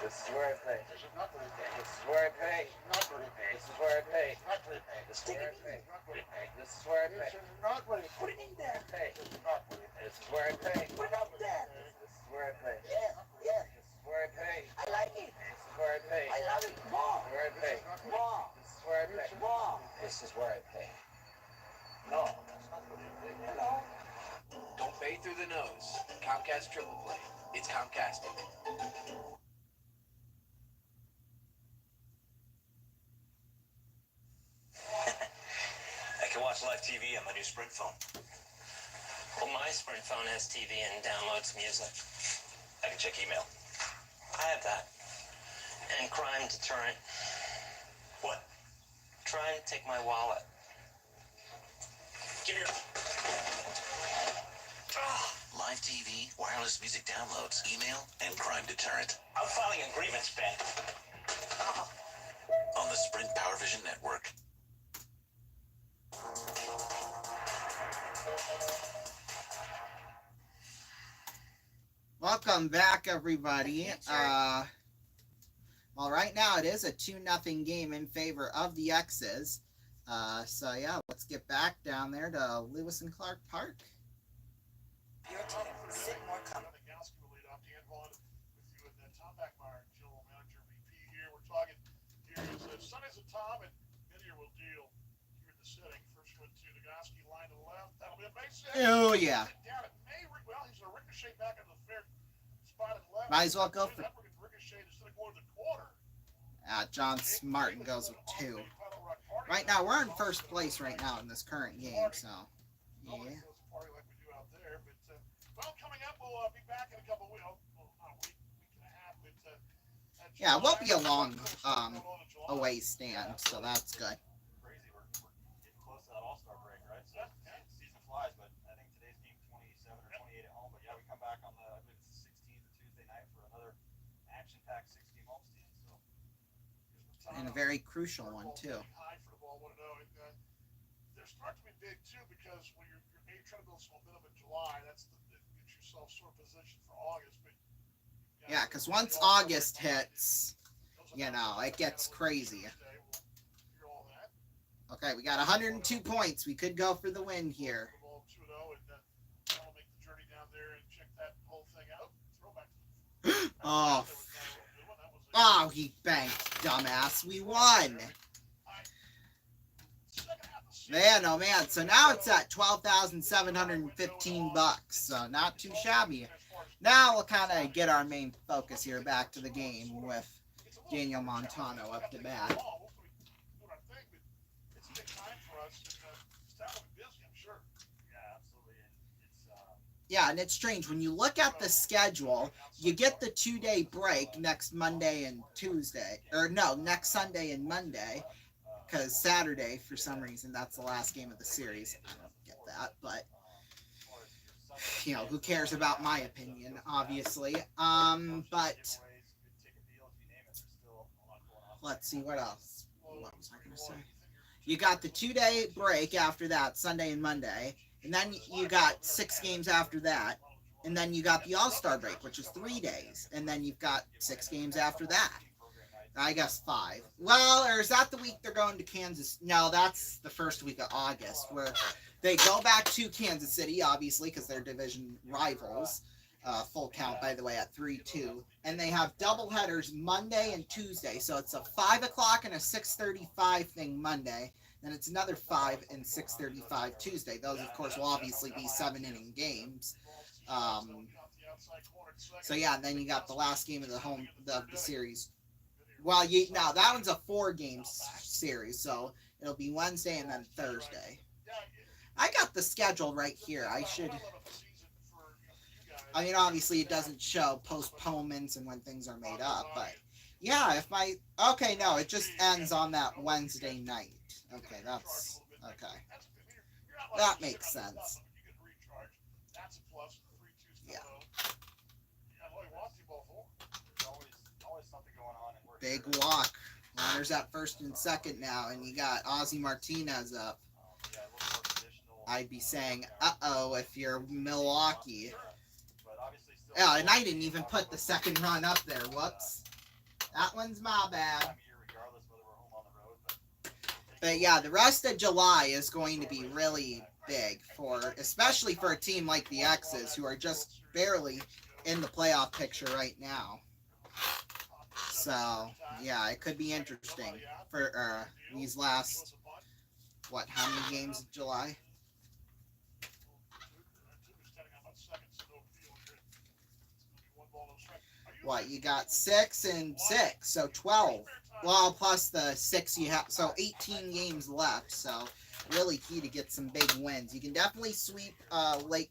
This is where I pay. This is not where I pay. This is where I pay. Not where I pay. This is where I pay. Not where I pay. This is where I pay. This is where I pay. This is not where I pay. Put it in there. Pay. This is not where I pay. This is where I pay. Put it up there. This is where I pay. Yeah. This is where I pay. I like it. This is where I pay. I love it. More. Where I pay. More. This is where I pay. More. This is where I pay. No, that's not where I pay. Hello. Don't pay through the nose. Comcast Triple Play. It's Comcast. live TV on my new Sprint phone. Well, my Sprint phone has TV and downloads music. I can check email. I have that. And crime deterrent. What? Try and take my wallet. Give me your... Live TV, wireless music downloads, email, and crime deterrent. I'm filing a grievance, Ben. On the Sprint PowerVision network. Welcome back, everybody. Well, right now it is a 2-0 game in favor of the X's. So yeah, let's get back down there to Lewis and Clark Park. Your team. Sit more comfortably. Nagowski will lead off. Dan Vaughn with you and Tom Backmeyer, General Manager VP here. We're talking here is Sundays and Tom and Midier will deal here in the setting. First one to Nagowski, line to the left. That'll be a base hit. Oh yeah. Down it may well, he's gonna ricochet back into the fair spot at left. Might as well go for. Ricochet instead of going to the corner. John Martin goes with 2. Right now we're in first place right now in this current game, so yeah. Well, coming up, we'll be back in a couple of weeks. Not a week and a half, but Yeah, it won't be a long away stand, so that's good. Crazy, we're getting close to that All-Star break, right? So season flies, but I think today's game 27 or 28 at home. But yeah, we come back on I believe it's the 16th or Tuesday night for another action-packed 6-game homestand. So And a very crucial one too. They're starting to be big too because when you're trying to build some momentum in July, that's gets yourself sort of positioned for August. But Yeah, because once August hits, you know, it gets crazy. Okay, we got 102 points. We could go for the win here. Oh. Oh, he banked, dumbass. We won. Man, oh man. So now it's at $12,715. So not too shabby. Now we'll kind of get our main focus here back to the game with Daniel Montano up to bat. Yeah, and it's strange. When you look at the schedule, you get the 2-day break next Monday and Tuesday. Or no, next Sunday and Monday. Because Saturday, for some reason, that's the last game of the series. I don't get that, but you know, who cares about my opinion, obviously. But let's see, what else? What was I going to say? You got the 2-day break after that, Sunday and Monday. And then you got 6 games after that. And then you got the All-Star break, which is 3 days. And then you've got 6 games after that. I guess 5. Well, or is that the week they're going to Kansas? No, that's the first week of August, where they go back to Kansas City, obviously, because they're division rivals. Full count, by the way, at 3-2. And they have doubleheaders Monday and Tuesday. So it's a 5 o'clock and a 6:35 thing Monday. Then it's another 5 and 6:35 Tuesday. Those, of course, will obviously be 7-inning games. So yeah, and then you got the last game of the series. Well, now that one's a 4-game series, so it'll be Wednesday and then Thursday. I got the schedule right here. I mean, obviously it doesn't show postponements and when things are made up, but yeah, okay, no, it just ends on that Wednesday night. Okay, okay. That makes sense. Yeah. Big walk. Runners at first and second now, and you got Ozzie Martinez up. I'd be saying, uh-oh, if you're Milwaukee. Oh, and I didn't even put the second run up there. Whoops. That one's my bad. But yeah, the rest of July is going to be really big, especially for a team like the X's, who are just barely in the playoff picture right now. So, yeah, it could be interesting for these last, how many games of July? What, you got 6 and 6, so 12. Well, plus the 6 you have, so 18 games left. So really key to get some big wins. You can definitely sweep Lake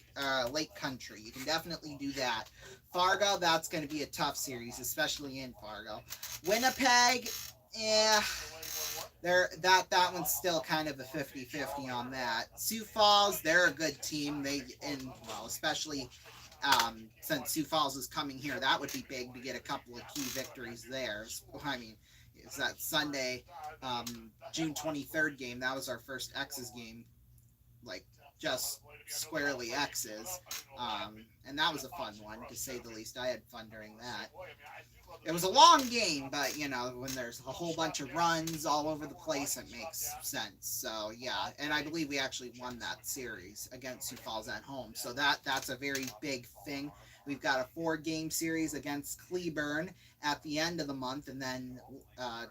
Country. You can definitely do that. Fargo, that's going to be a tough series, especially in Fargo. Winnipeg, yeah, that one's still kind of a 50-50 on that. Sioux Falls, they're a good team. Especially since Sioux Falls is coming here, that would be big to get a couple of key victories there. I mean, it's that Sunday, June 23rd game. That was our first X's game, like just squarely X's, and that was a fun one to say the least. I had fun during that. It was a long game, but when there's a whole bunch of runs all over the place, it makes sense. So yeah, and I believe we actually won that series against Sioux Falls at home. So that's a very big thing. We've got a 4-game series against Cleburne at the end of the month, and then and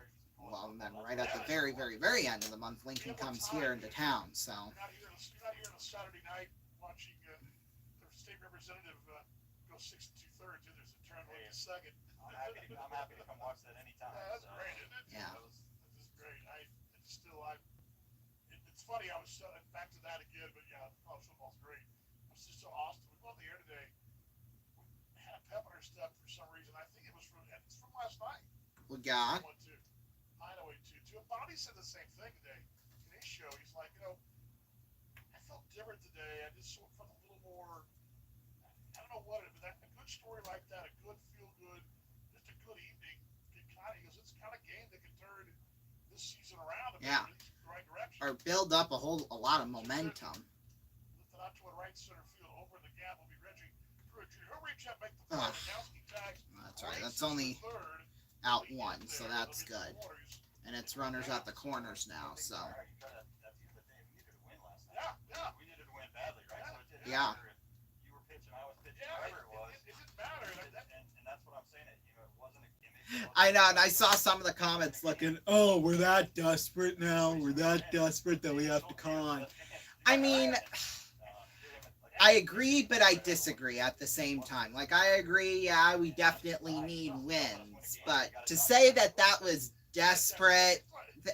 then right at the very, very, very end of the month, Lincoln comes here into town. So. You're not here on a Saturday night watching their state representative go 6 2/3. There's a turn like a second. I'm happy to come watch that anytime. Yeah, that's great, isn't it? Yeah. That's great. It's funny. I was back to that again, but yeah, college football's great. It's just so awesome. We go on the air today. We had a pep in our step for some reason. I think it's from last night. Well, yeah. 90822. Bobby said the same thing today in his show. He's like, I felt different today. I just felt a little more. I don't know what it is, but a good story like that, a good feel good, just a good evening. It's the kind of game that can turn this season around. Yeah. In the right direction. Or build up a lot of momentum. Lift it out to a right center field. Over the gap will be Reggie Pruitt. He'll reach out, make the play. Nowski tags. That's right. That's only out one, so that's good. And it's runners at the corners now, so. Yeah. We needed to win badly, right? So it didn't Yeah. matter if you were pitching, I was pitching, Yeah, whatever it was. It didn't matter. And that's what I'm saying. It wasn't a gimmick. I know, and I saw some of the comments looking, oh, we're that desperate now. We're that desperate that we have to con. I mean, I agree, but I disagree at the same time. Like, I agree, yeah, we definitely need wins. But to say that was desperate,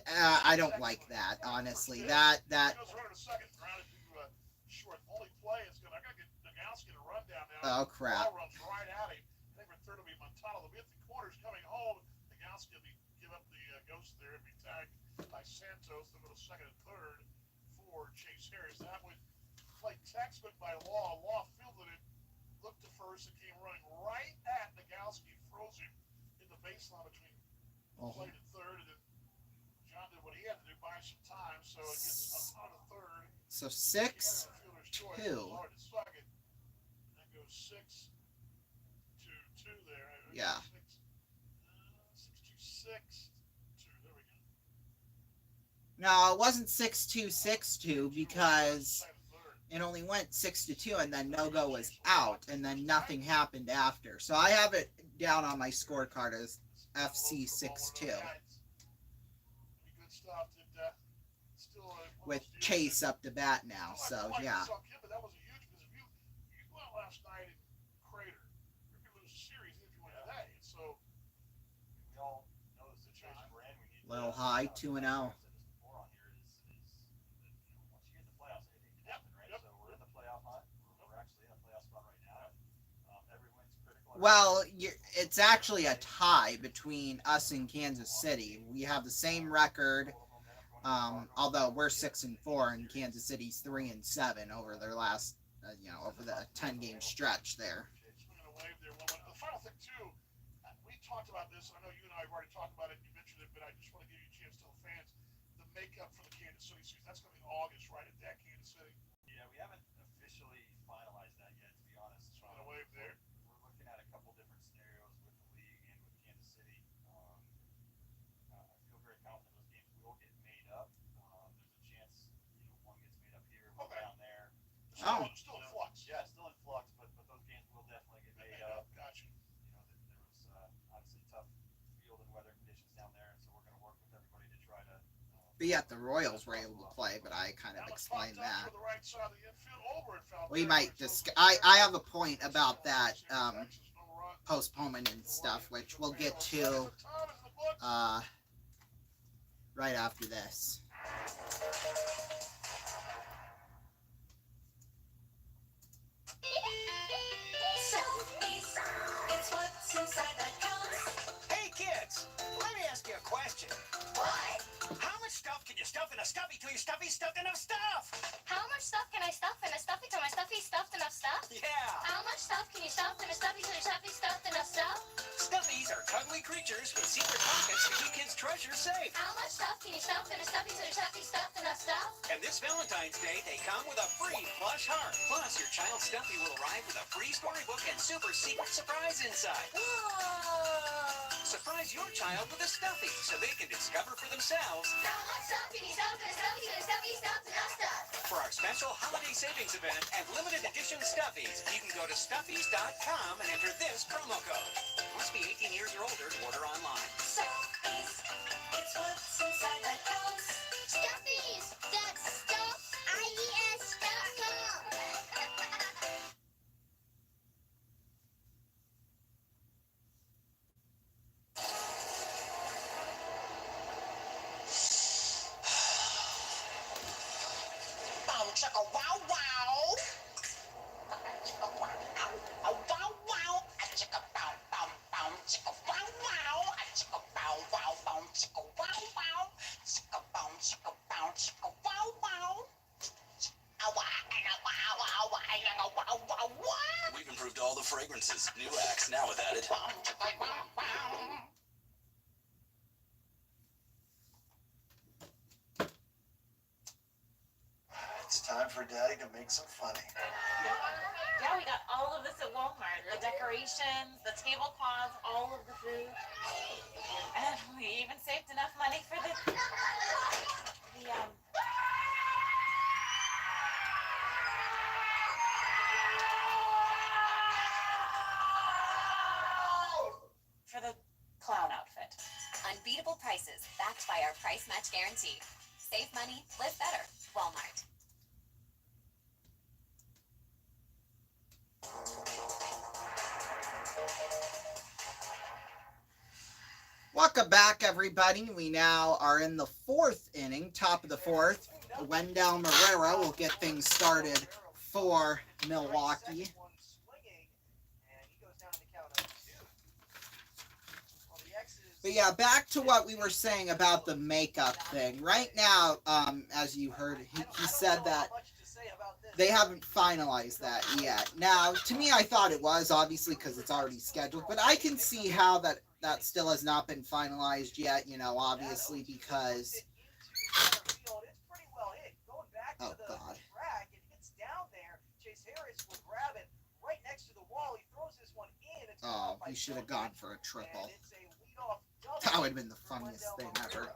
I don't like that, honestly. That. Oh, crap. Ball runs right at him. I think third will be Montano. They'll be at the corners coming home. Nagowski will give up the ghost there and be tagged by Santos. They'll go to second and third for Chase Harris. That would play textbook by Law. Law fielded it, looked to first, and came running right at Nagowski, froze him in the baseline between plate and third, and then John did what he had to do, buy some time, so it gets Montano to third. So 6-2. That goes 6-2 there. Yeah. 6-2-6-2. There we go. No, it wasn't 6-2-6-2 because it only went 6-2 and then no-go was out and then nothing happened after. So I have it down on my scorecard as FC 6-2 with Chase up to bat now. So yeah. But that was huge because if you go out last night and crater, you're going to lose a series if you win today. So we all know the situation we're in. We need Little high, 2-0. Once you get the playoffs, anything can happen, right? So we're in the playoff hunt. We're actually in a playoff spot right now. Every win's critical. Well, it's actually a tie between us and Kansas City. We have the same record, although we're 6-4 and Kansas City's 3-7 over their last, over the 10-game stretch there. The final thing too, we talked about this. I know you and I have already talked about it. You mentioned it, but I just want to give you a chance to tell fans the makeup for the Kansas City season. That's going to be in August, right? At Kansas City. Yeah, we haven't officially finalized that yet, to be honest. Just want to wave there. We're looking at a couple different scenarios with the league and with Kansas City. I feel very confident those games will get made up. There's a chance, one gets made up here, one down there. Still in flux. Yeah, still in flux, but those games will definitely get made up. Gotcha. There was obviously tough field and weather conditions down there, and so we're going to work with everybody to try to. But yet the Royals were able to play, but I kind of explained that. We might I have a point about that postponement and stuff, which we'll get to right after this. It's what's inside that counts. Hey kids, let me ask you a question. What? How much stuff can you stuff in a stuffy till your stuffy stuffed enough stuff? How much stuff can I stuff in a stuffy till my stuffy stuffed enough stuff? Yeah. How much stuff can you stuff in a stuffy till your stuffy stuffed enough stuff? Stuffies are cuddly creatures with secret pockets to keep kids' treasures safe. How much stuff can you stuff in a stuffy till your stuffy stuffed enough stuff? And this Valentine's Day, they come with a free plush heart. Plus, your child's stuffy will arrive with a free storybook and super secret surprise inside. Whoa! Surprise your child with a stuffy so they can discover for themselves. How much stuff can you stuff in a stuffy till your stuffy stuffed enough stuff? For our special holiday savings event and limited edition stuffies, you can go to stuffies.com and enter this promo code. Must be 18 years or older to order online. Stuffies. It's what's inside that counts. Stuffies! That's stuff, IES stuff. Bow chicka wow wow. Chicka wow wow wow wow. Chicka bow bow bow. Chicka wow wow. Chicka bow wow bow. Chicka wow wow. Chicka bow chicka bow chicka wow wow. We've improved all the fragrances. New Axe now with added. It's time for Daddy to make some funny. Yeah, we got all of this at Walmart. The decorations, the tablecloths, all of the food. And we even saved enough money for the clown outfit. Unbeatable prices backed by our price match guarantee. Save money, live better. Walmart. Welcome back, everybody. We now are in the fourth inning, top of the fourth. Wendell Marrero will get things started for Milwaukee. But yeah, back to what we were saying about the makeup thing. Right now, as you heard, he said that they haven't finalized that yet. Now, to me, I thought it was, obviously, because it's already scheduled. But I can see how that still has not been finalized yet, you know, obviously, because... Oh, God. Oh, he should have gone for a triple. That would have been the funniest thing ever.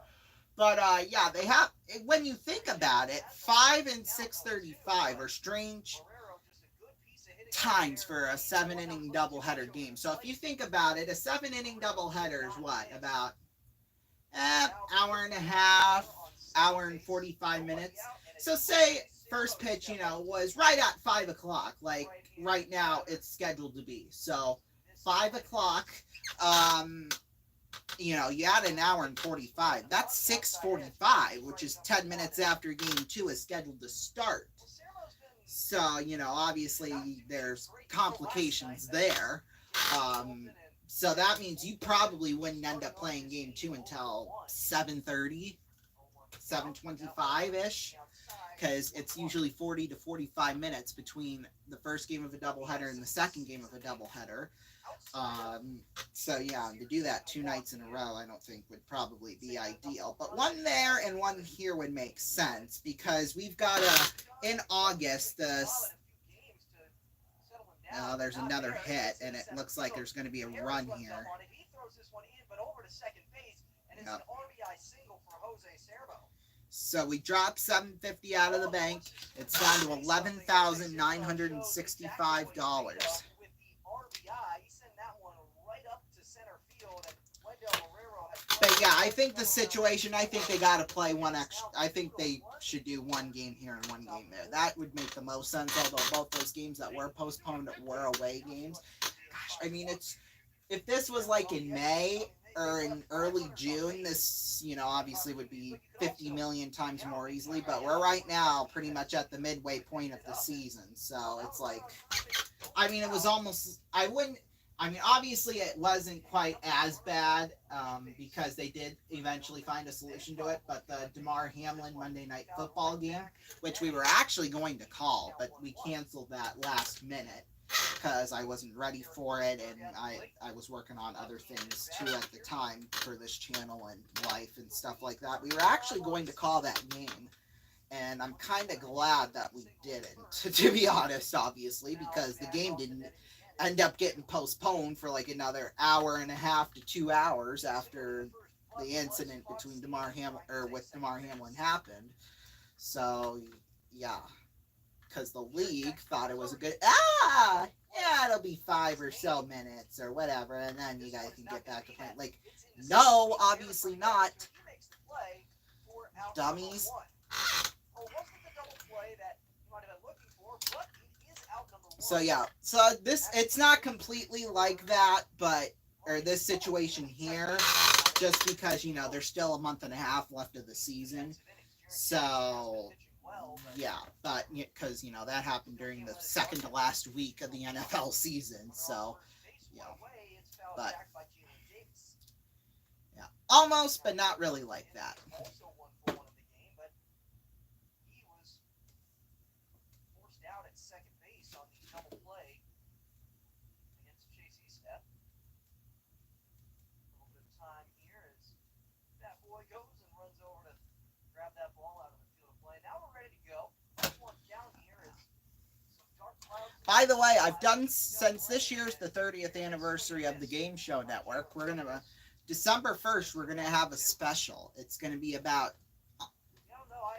But, yeah, they have... When you think about it, 5 and 6:35 are strange times for a 7-inning doubleheader game. So if you think about it, a 7-inning doubleheader is what? About hour and a half, hour and 45 minutes. So say first pitch, you know, was right at 5 o'clock, like right now it's scheduled to be. So 5 o'clock, you know, you add an hour and 45. That's 6:45, which is 10 minutes after game 2 is scheduled to start. So, you know, obviously there's complications there. So that means you probably wouldn't end up playing game 2 until 7:30, 7:25-ish, because it's usually 40 to 45 minutes between the first game of a doubleheader and the second game of a doubleheader. So yeah, to do that 2 nights in a row, I don't think would probably be ideal. But one there and one here would make sense, because we've got in August, there's another hit, and it looks like there's going to be a run here. Yep. So we dropped $750 out of the bank. It's down to $11,965. But yeah, I think the situation, I think they got to play one extra. I think they should do one game here and one game there. That would make the most sense, although both those games that were postponed were away games. Gosh, I mean, if this was like in May, or in early June, this, obviously would be 50 million times more easily, but we're right now pretty much at the midway point of the season. So it's like, it was almost, obviously it wasn't quite as bad because they did eventually find a solution to it, but the DeMar Hamlin Monday Night Football game, which we were actually going to call, but we canceled that last minute because I wasn't ready for it, and I was working on other things too at the time for this channel and life and stuff like that. We were actually going to call that game, and I'm kind of glad that we didn't, to be honest, obviously, because the game didn't end up getting postponed for like another hour and a half to 2 hours after the incident between DeMar Hamlin happened. So yeah, because the league thought it was a good it'll be 5 or so minutes or whatever, and then you guys can get back to playing. Like, no, obviously not, dummies. So yeah, so it's not completely like that, or this situation here, just because there's still a month and a half left of the season. So yeah, but because that happened during the second to last week of the NFL season, so but yeah, almost, but not really like that. By the way, I've done, since this year's the 30th anniversary of the Game Show Network, we're going to, December 1st, we're going to have a special. It's going to be about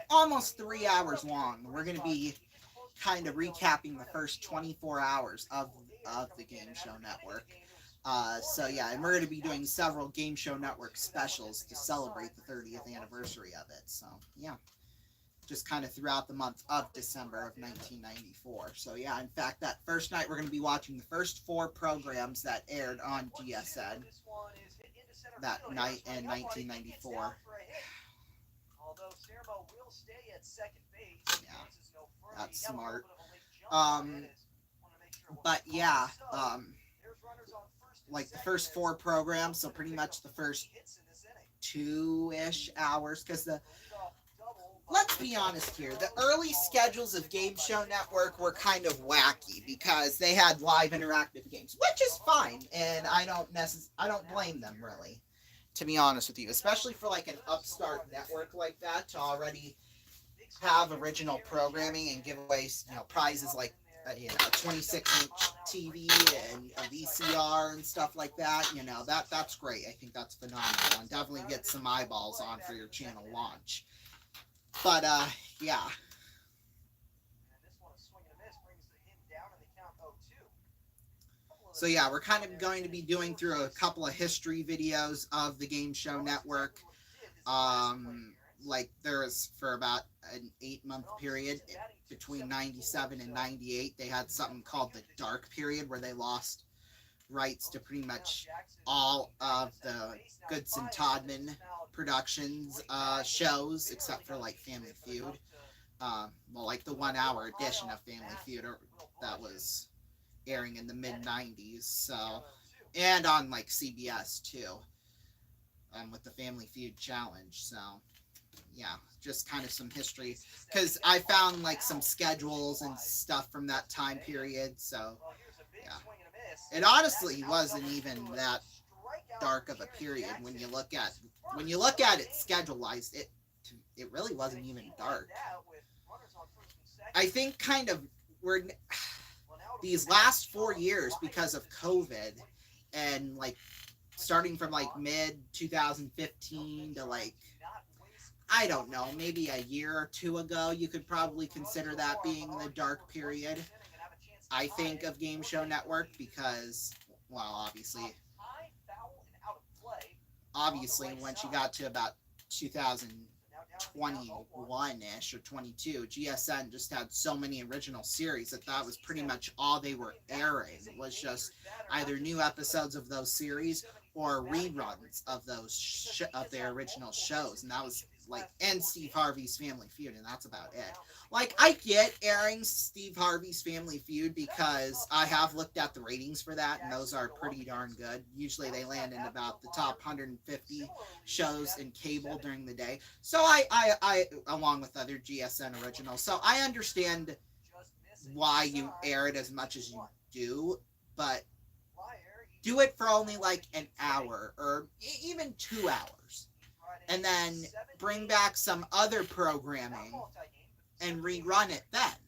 almost 3 hours long. We're going to be kind of recapping the first 24 hours of the Game Show Network. So yeah, and we're going to be doing several Game Show Network specials to celebrate the 30th anniversary of it. So yeah, just kind of throughout the month of December of 1994. So yeah, in fact, that first night we're going to be watching the first 4 programs that aired on GSN that night in 1994. Yeah, that's smart. But yeah, like the first 4 programs, so pretty much the first 2-ish hours, because let's be honest here, the early schedules of Game Show Network were kind of wacky because they had live interactive games, which is fine, and I don't blame them really, to be honest with you, especially for like an upstart network like that to already have original programming and give away prizes like a 26-inch TV and a VCR and stuff like that. That's great. I think that's phenomenal, and definitely get some eyeballs on for your channel launch. But yeah. So yeah, we're kind of going to be doing through a couple of history videos of the Game Show Network. Like there was, for about an 8-month period between 97 and 98, they had something called the Dark Period, where they lost rights to pretty much all of the Goodson Todman Productions shows, except for like Family Feud. Well, like the 1-hour edition of Family Feud that was airing in the mid-90s. So, and on like CBS too, with the Family Feud Challenge. So yeah, just kind of some history, because I found like some schedules and stuff from that time period. So yeah, it honestly wasn't even that dark of a period when you look at it schedule wise. It really wasn't even dark. I think kind of we're these last 4 years, because of COVID, and like starting from like mid 2015 to like, I don't know, maybe a year or 2 ago, you could probably consider that being the dark period, I think, of Game Show Network, because, well, obviously once you got to about 21-ish or 22, GSN just had so many original series that was pretty much all they were airing, was just either new episodes of those series or reruns of those of their original shows, and that was like, and Steve Harvey's Family Feud, and that's about it. Like, I get airing Steve Harvey's Family Feud because I have looked at the ratings for that, and those are pretty darn good. Usually they land in about the top 150 shows in cable during the day. So I along with other GSN originals, so I understand why you air it as much as you do, but do it for only like an hour or even 2 hours, and then bring back some other programming and rerun it then.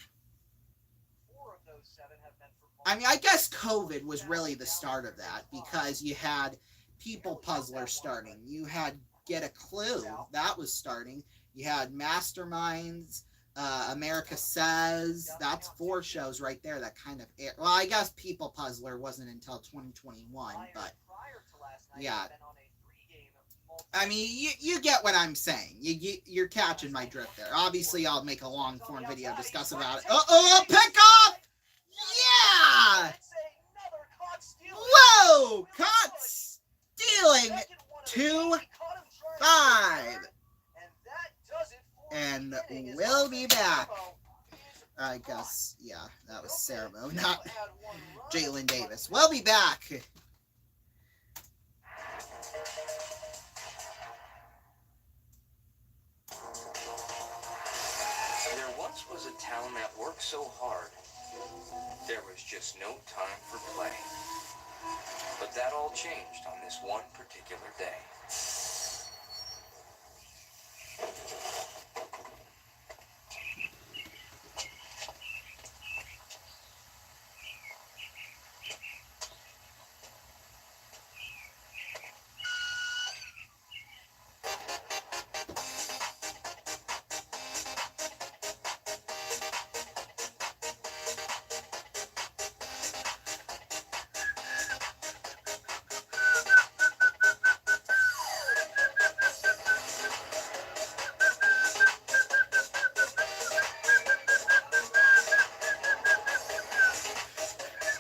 I mean, I guess COVID was really the start of that, because you had People Puzzler starting, you had Get a Clue, that was starting, you had Masterminds, America Says, that's 4 shows right there that kind of air. Well, I guess People Puzzler wasn't until 2021, but yeah. I mean, you get what I'm saying. You're catching my drift there. Obviously, I'll make a long-form video discuss about it. Uh-oh, pick up! Yeah! Whoa! Caught stealing 2-5. And we'll be back. I guess, yeah, that was Ceremony, not Jalen Davis. We'll be back. There once was a town that worked so hard, there was just no time for play. But that all changed on this one particular day.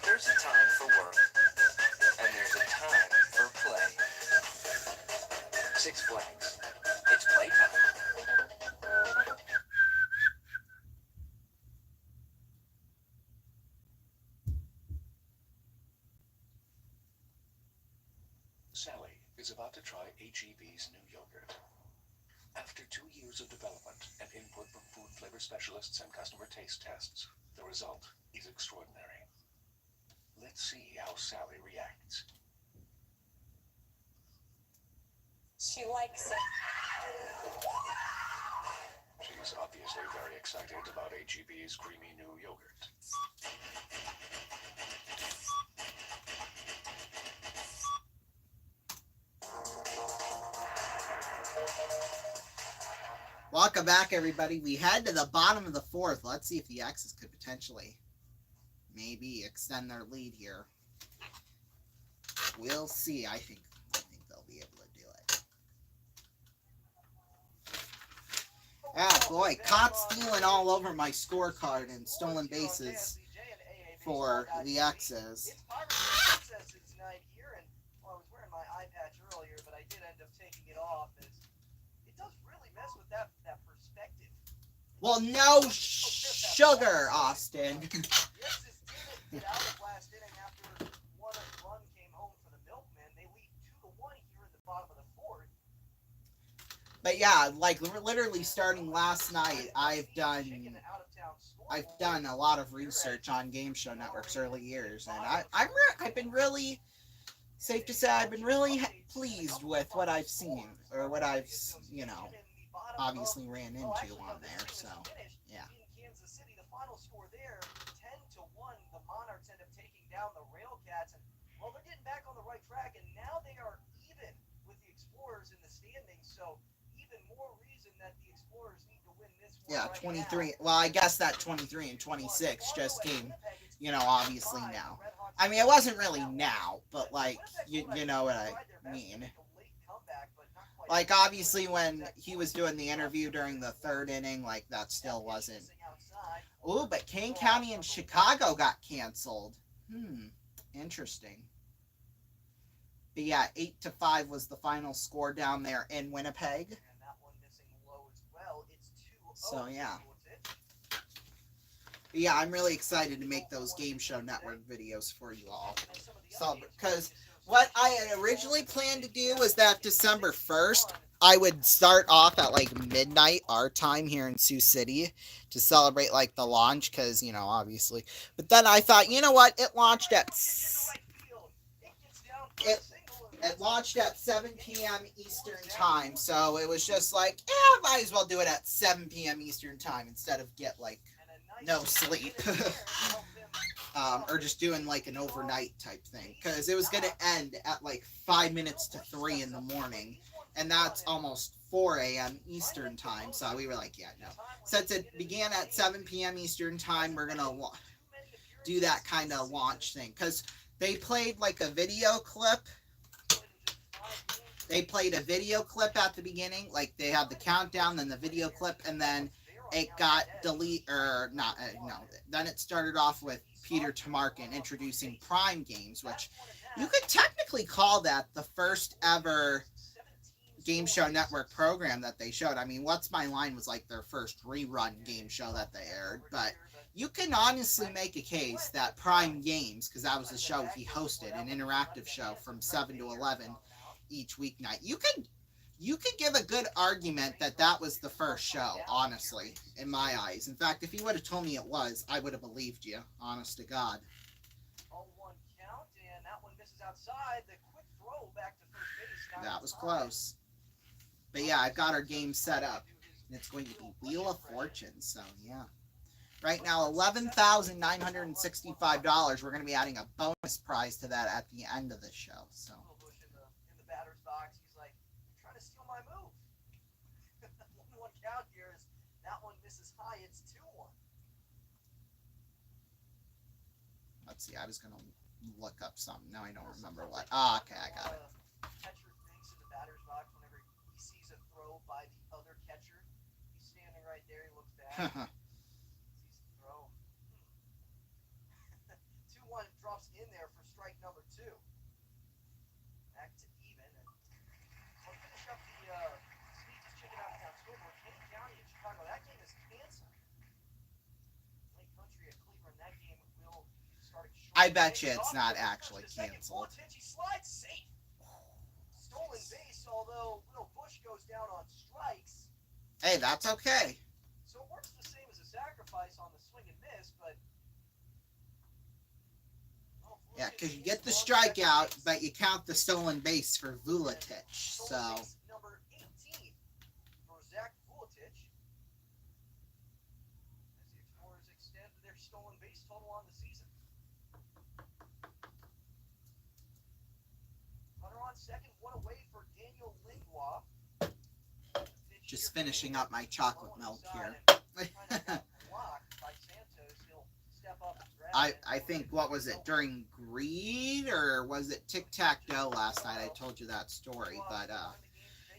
There's a time for work, and there's a time for play. Six Flags. It's playtime. Sally is about to try HEB's new yogurt. After 2 years of development and input from food flavor specialists and customer taste tests, the result is extraordinary. Let's see how Sally reacts. She likes it. She's obviously very excited about HEB's creamy new yogurt. Welcome back, everybody. We head to the bottom of the 4th. Let's see if the X's could potentially maybe extend their lead here. We'll see. I think they'll be able to do it. Ah, boy, caught stealing all over my scorecard and stolen bases for the X's. I was wearing my eye patch earlier, but I did end up taking it off. It does really mess with that perspective. Well, no sugar, Austin. Get out of last inning after one run came home for the Milkmen. They lead 2-1 here in the bottom of the 4th. But yeah, like literally starting last night, I've done a lot of research on Game Show Network's early years, and I've been really, safe to say, I've been really pleased with what I've seen, or what I've, obviously ran into on there. So yeah. Kansas City, the final score there, 10-1. The Monarchs end up taking down the Railcats, and well, they're getting back on the right track, and now they are even with the Explorers in the standings. So even more reason that the Explorers need to win this one. Yeah, 23. Well, I guess that 23 and 26 just came, obviously now. I mean, it wasn't really now, but like, you know what I mean. Like, obviously, when he was doing the interview during the third inning, like, that still wasn't. Ooh, but Kane County and Chicago got canceled. Interesting. But yeah, 8-5 was the final score down there in Winnipeg. So yeah. But yeah, I'm really excited to make those Game Show Network videos for you all. So, because what I had originally planned to do was that December 1st, I would start off at like midnight our time here in Sioux City to celebrate like the launch, because, you know, obviously. But then I thought, you know what, it launched at 7 p.m. Eastern time, so it was just like, might as well do it at 7 p.m. Eastern time instead of get like no sleep. Or just doing like an overnight type thing, because it was going to end at like 5 minutes to 3 in the morning, and that's almost 4 a.m. Eastern time. So we were like, yeah, no. Since it began at 7 p.m. Eastern time, we're going to do that kind of launch thing, because they played like a video clip. They played a video clip at the beginning, like they had the countdown, then the video clip, and then it got then it started off with Peter Tamarkin introducing Prime Games, which you could technically call that the first ever Game Show Network program that they showed. I mean, What's My Line was like their first rerun game show that they aired, but you can honestly make a case that Prime Games, because that was the show he hosted, an interactive show from 7 to 11 each weeknight. You could give a good argument that that was the first show, honestly, in my eyes. In fact, if you would have told me it was, I would have believed you, honest to God. 0-1 count, and that one misses outside. The quick throw back to first base. That was close. But yeah, I've got our game set up, and it's going to be Wheel of Fortune, so yeah. Right now, $11,965. We're going to be adding a bonus prize to that at the end of the show, so. In the batter's box, he's like, "You're trying to steal my move." 1-1 count here is that one misses high. It's 2-1. Let's see. I was gonna look up something. Now I don't remember what. Okay, I got it. Catcher thinks in the batter's box whenever he sees a throw by the other catcher. He's standing right there. He looks back. Sees the throw. 2-1 drops in there for strike number 2. Back to even. And we'll finish up the Sneakers Chicken Out Town scoreboard. Kane County in Chicago. That game is canceled. Lake Country at Cleveland. That game will start. I bet you it's not actually canceled. He slides safe. Stolen base, although Will Bush goes down on strikes. Hey, that's okay. So it works the same as a sacrifice on the swing and miss, but. Yeah, because you get the strikeout, but you count the stolen base for Vuletich. So. Number 18 for Zach Vuletich. As the Explorers extend their stolen base total on the season. Runner on second, one away for Daniel Lingua. Just finishing up my chocolate milk here. I think, what was it, during Greed, or was it Tic-Tac-Toe last night? I told you that story, but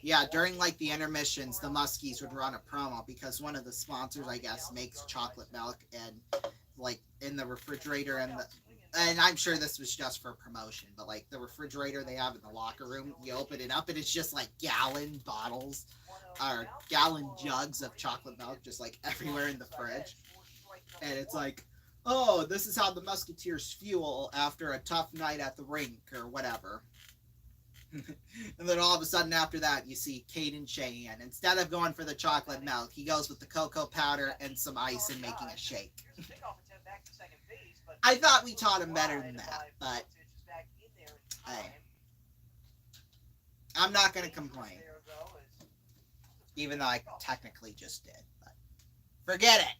yeah, during like the intermissions, the Muskies would run a promo, because one of the sponsors, I guess, makes chocolate milk, and like in the refrigerator, and I'm sure this was just for promotion, but like the refrigerator they have in the locker room, you open it up and it's just like gallon bottles or gallon jugs of chocolate milk just like everywhere in the fridge, and it's like, oh, this is how the Musketeers fuel after a tough night at the rink or whatever. And then all of a sudden after that, you see Caden Cheyenne. Instead of going for the chocolate milk, he goes with the cocoa powder and some ice and making a shake. I thought we taught him better than that, but hey, I'm not going to complain. Even though I technically just did, but forget it.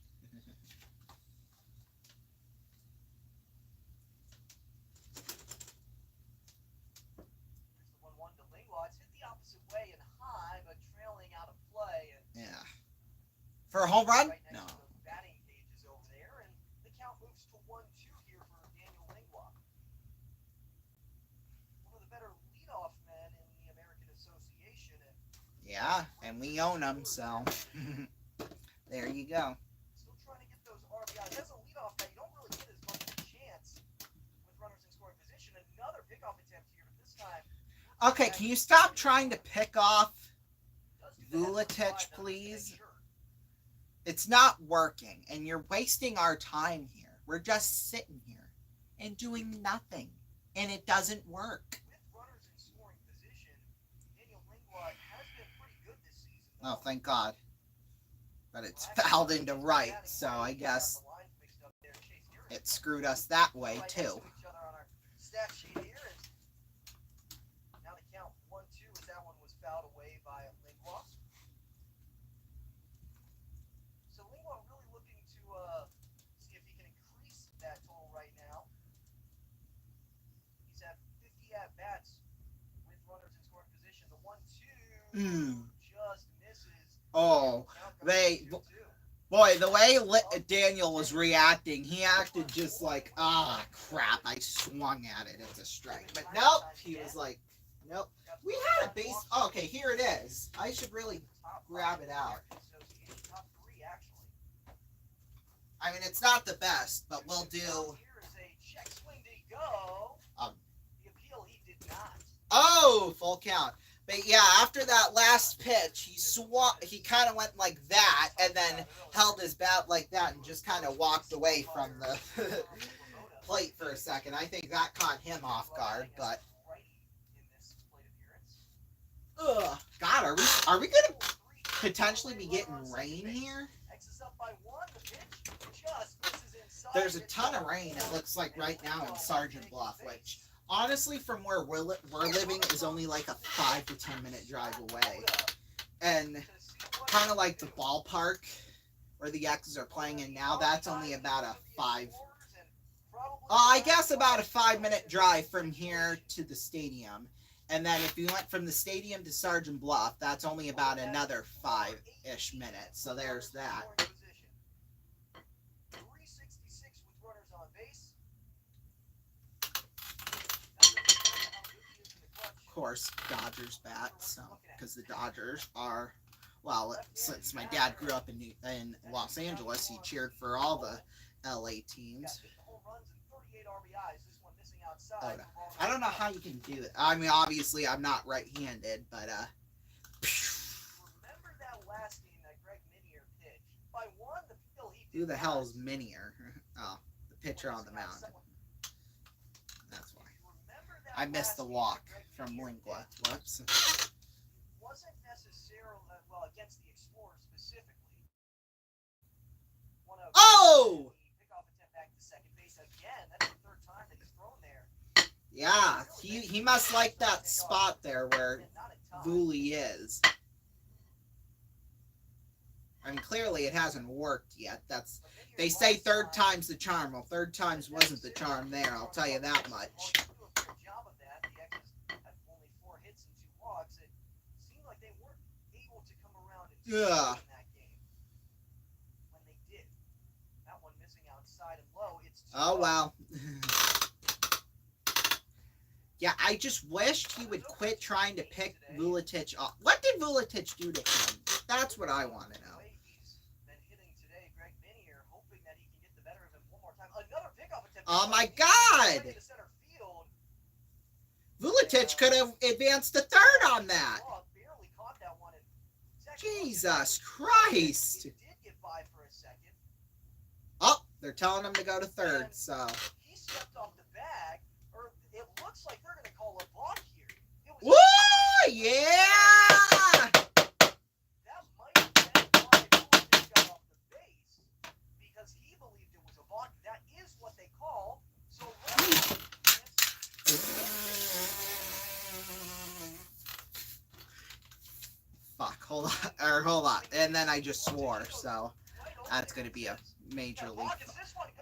Yeah. For a home run? No. Batting cages over there, and the count moves to 1-2 here for Daniel Lingua. One of the better leadoff men in the American Association, and Yeah, and we own them, so there you go. Still trying to get those RBIs. As a leadoff guy, you don't really get as much of a chance with runners in scoring position. Another pickoff attempt here, but this time. Okay, can you stop trying to pick off Vuletich, please? It's not working, and you're wasting our time here. We're just sitting here and doing nothing, and it doesn't work. With runners in scoring position, Daniel Lingua has been pretty good this season. Oh, thank God. But it's fouled into right, so I guess it screwed us that way, too. Now the count 1-2 as that one was fouled away by Lingua. So Lingua really looking to see if he can increase that total right now. He's at 50 at-bats with runners in scoring position. The 1-2 just misses. Oh, boy, the way Daniel was reacting, he acted just like, ah, crap, I swung at it, it's a strike. But nope, he was like, nope. We had a base, oh, okay, here it is. I should really grab it out. I mean, it's not the best, but we'll do. Oh, full count. But yeah, after that last pitch, he kind of went like that, and then held his bat like that, and just kind of walked away from the plate for a second. I think that caught him off guard, but. Ugh, God, are we gonna potentially be getting rain here? There's a ton of rain, it looks like right now in Sergeant Bluff, which honestly from where we're living is only like a 5 to 10 minute drive away. And kind of like the ballpark where the X's are playing in now, that's only about a 5-minute drive from here to the stadium. And then if you went from the stadium to Sergeant Bluff, that's only about another 5-ish minutes. So there's that. 366 with runners on base. Of course, Dodgers bat, so because the Dodgers are, well, since my dad grew up in Los Angeles, he cheered for all the LA teams. Oh, I don't know how you can do it. I mean, obviously, I'm not right-handed, but remember that last game that Greg Minier pitched? By one, the field he who the hell is Minier? Oh, the pitcher on the mound. That's why. I missed the walk from Lingua. Whoops. Wasn't necessarily, well, against the Explorers specifically. Oh! Pickoff attempt back to second base again. That's the third time that he's thrown there. Yeah, he must like that spot there where Vuli is. I mean, clearly it hasn't worked yet. They say third time's the charm. Well, third time's wasn't the charm there, I'll tell you that much. Yeah. Oh, well. Yeah, I just wished he would quit trying to pick Vuletich off. What did Vuletich do to him? That's what I want to know. Oh my God! Vuletich could have advanced to third on that. Jesus Christ! Oh, they're telling him to go to third, so. He stepped off the bag, or it looks like they're going to call a balk here. Woo! Yeah! That might have been why Vuletich got off the base, because he believed it was a balk. That is what they call. So fuck, hold on. And then I just swore, so that's going to be a major league.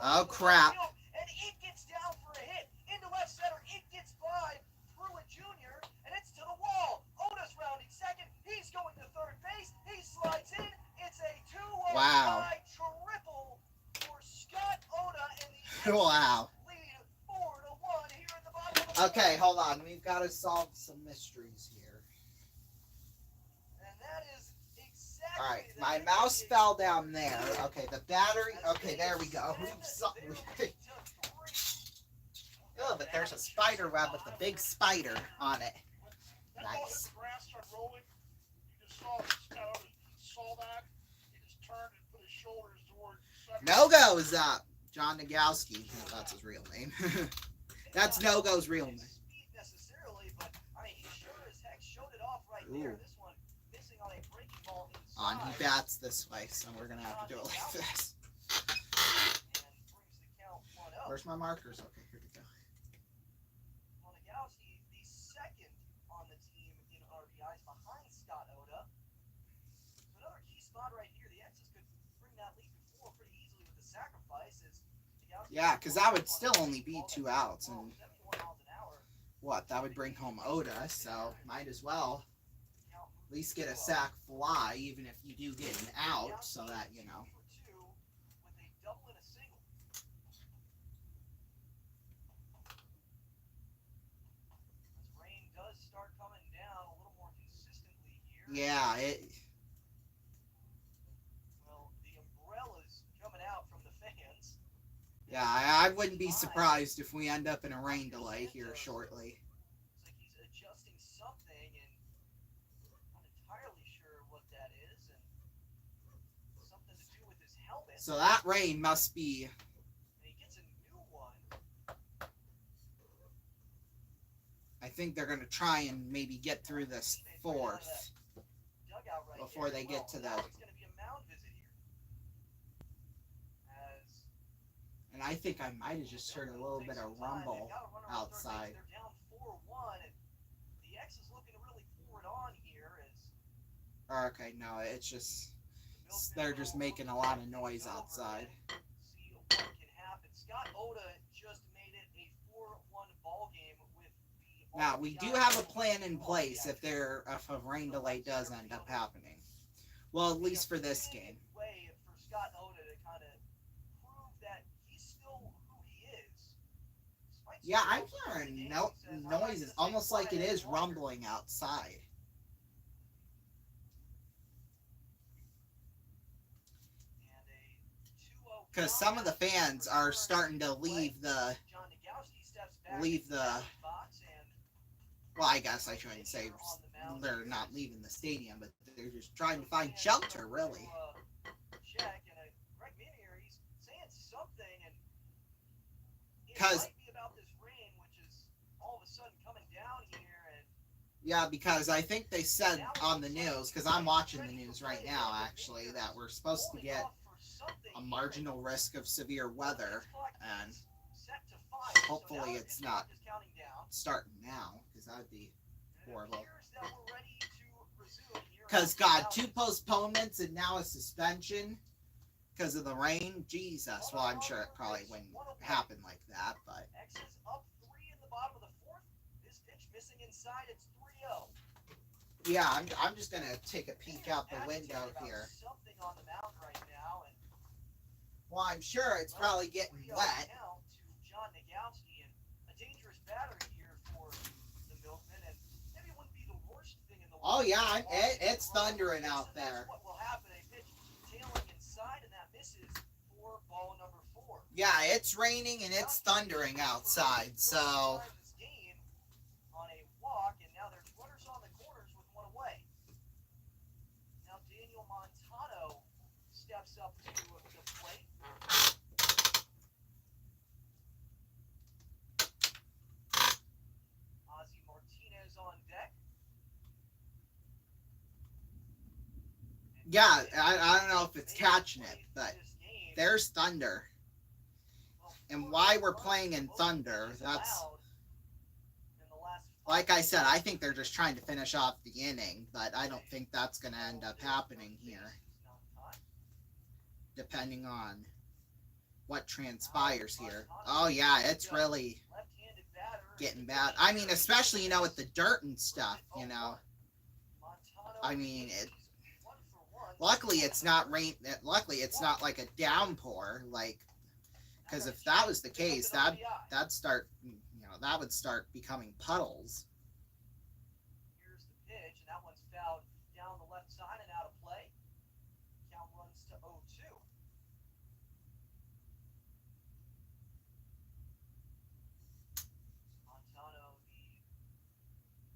Oh, crap. And it gets down for a hit. Into left center, it gets by through a junior, and it's to the wall. Oda's rounding second. He's going to third base. He slides in. It's a 2-RBI triple for Scott Oda, and the wow. lead 4-1 here at the bottom of the Okay, hold on. We've got to solve some mysteries here. And That is exactly. All right, my mouse fell down there. Okay, the battery. Okay, there we go. Oh, but there's a spider web with a big spider on it. Nice. The grass started rolling. You just saw Scott. He saw that. He just turned and put his shoulders toward. No-Go's up. John Nagowski. That's his real name. That's No-Go's real name. Necessarily, but I mean, he sure as heck showed it off right there. This one missing on a breaking ball inside. On, he bats this way, so we're gonna have to do it like this. Where's my markers? Okay, here we go. Well, Nagowski, the second on the team in RBIs behind Scott Oda. So another key spot right here. The X's could bring that lead before pretty easily with the sacrifice. Yeah, because that would still only be 2 outs, and what? That would bring home Oda, so might as well at least get a sac fly, even if you do get an out, so that, you know. Yeah, it. Well, the umbrella's coming out from the fans. Yeah, I wouldn't be surprised if we end up in a rain delay here shortly. It's like he's adjusting something, and not entirely sure what that is, and something to do with his helmet. So that rain must be. And he gets a new one. I think they're going to try and maybe get through this 4th before they get to the. And I think I might have just heard a little bit of rumble outside. They're down 4-1, and the X is looking really forward on here. Okay, no, it's just they're just making a lot of noise outside. See what can happen. Scott Oda just made it a 4-1 ball game with the. Now we do have a plan in place if a rain delay does end up happening. Well, at least for this game. Way for Scott Oda to kind of prove that he's still who he is. Yeah, I'm hearing noises, almost like it is rumbling outside. Because some of the fans are starting to leave the. Well, I guess I shouldn't say they're not leaving the stadium, but they're just trying to find shelter, really. Because. Yeah, because I think they said on the news, because I'm watching the news right now, actually, that we're supposed to get a marginal risk of severe weather, and hopefully it's not starting now, because that would be horrible. Because, God, 2 postponements and now a suspension because of the rain. Jesus. Well, I'm sure it probably wouldn't happen like that, but. X's up 3 in the bottom of the 4th. This pitch missing inside. It's 3-0. Yeah, I'm just going to take a peek out the window here. Something on the mound right now, and well, I'm sure it's probably getting wet. To John Nagowski, and a dangerous battery here for the Milkmen, and maybe it wouldn't be the worst thing in the world. Oh yeah, it's thundering out there. What will happen? A pitch tailing inside, and that misses for ball number 4. Yeah, it's raining and it's thundering outside, so. On a walk, and now there's runners on the corners with 1 away. Now Daniel Montano steps up to the plate. Ozzie Martinez on deck. Yeah, I don't know if it's catching it, but there's thunder. And why we're playing in thunder, that's... Like I said, I think they're just trying to finish off the inning, but I don't think that's going to end up happening here. Depending on what transpires here. Oh yeah, it's really getting bad. I mean, especially, you know, with the dirt and stuff, you know. I mean, luckily it's not rain. Luckily it's not like a downpour, like, because if that was the case, that'd start, you know, that would start becoming puddles. Here's the pitch, and that one's fouled down the left side 02. Montano, the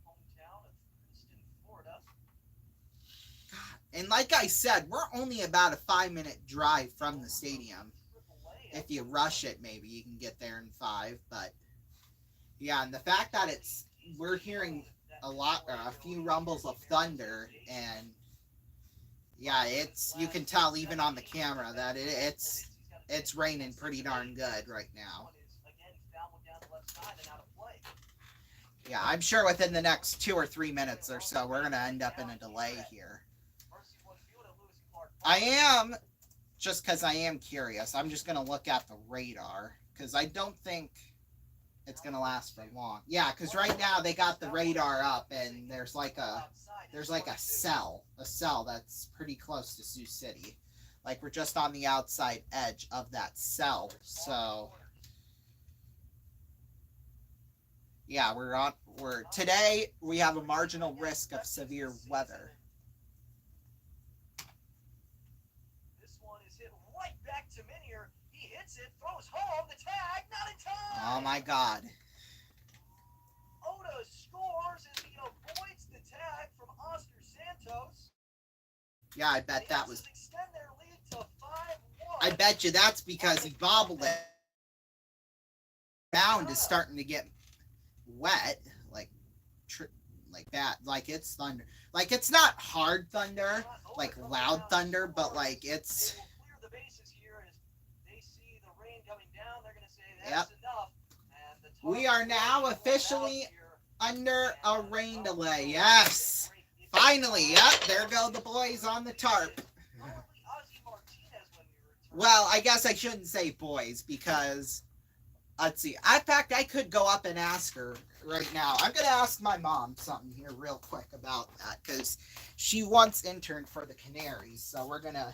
hometown of Princeton, Florida. And like I said, we're only about a 5-minute drive from the stadium. If you rush it, maybe you can get there in 5. But yeah, and the fact that we're hearing a few rumbles of thunder, and yeah, you can tell even on the camera that it's raining pretty darn good right now. Yeah, I'm sure within the next 2 or 3 minutes or so, we're gonna end up in a delay here. I am, just because I am curious, I'm just gonna look at the radar, because I don't think it's gonna last for long. Yeah, because right now they got the radar up, and there's like a cell that's pretty close to Sioux City. Like, we're just on the outside edge of that cell. So yeah, today we have a marginal risk of severe weather. This one is hit right back to Minier. He hits it, throws home the tag, not in time. Oh my God. Oda scores as he avoids the tag from Oster Santos. Yeah, I bet that was. I bet you that's because he bobbled it. Ground is starting to get wet, like that. Like, it's thunder. Like, it's not hard thunder, like loud thunder, but like it's. Yep. We are now officially under a rain delay. Yes. Finally. Yep. There go the boys on the tarp. Well, I guess I shouldn't say boys, because let's see. In fact, I could go up and ask her right now. I'm going to ask my mom something here real quick about that, because she once interned for the Canaries. So we're going to.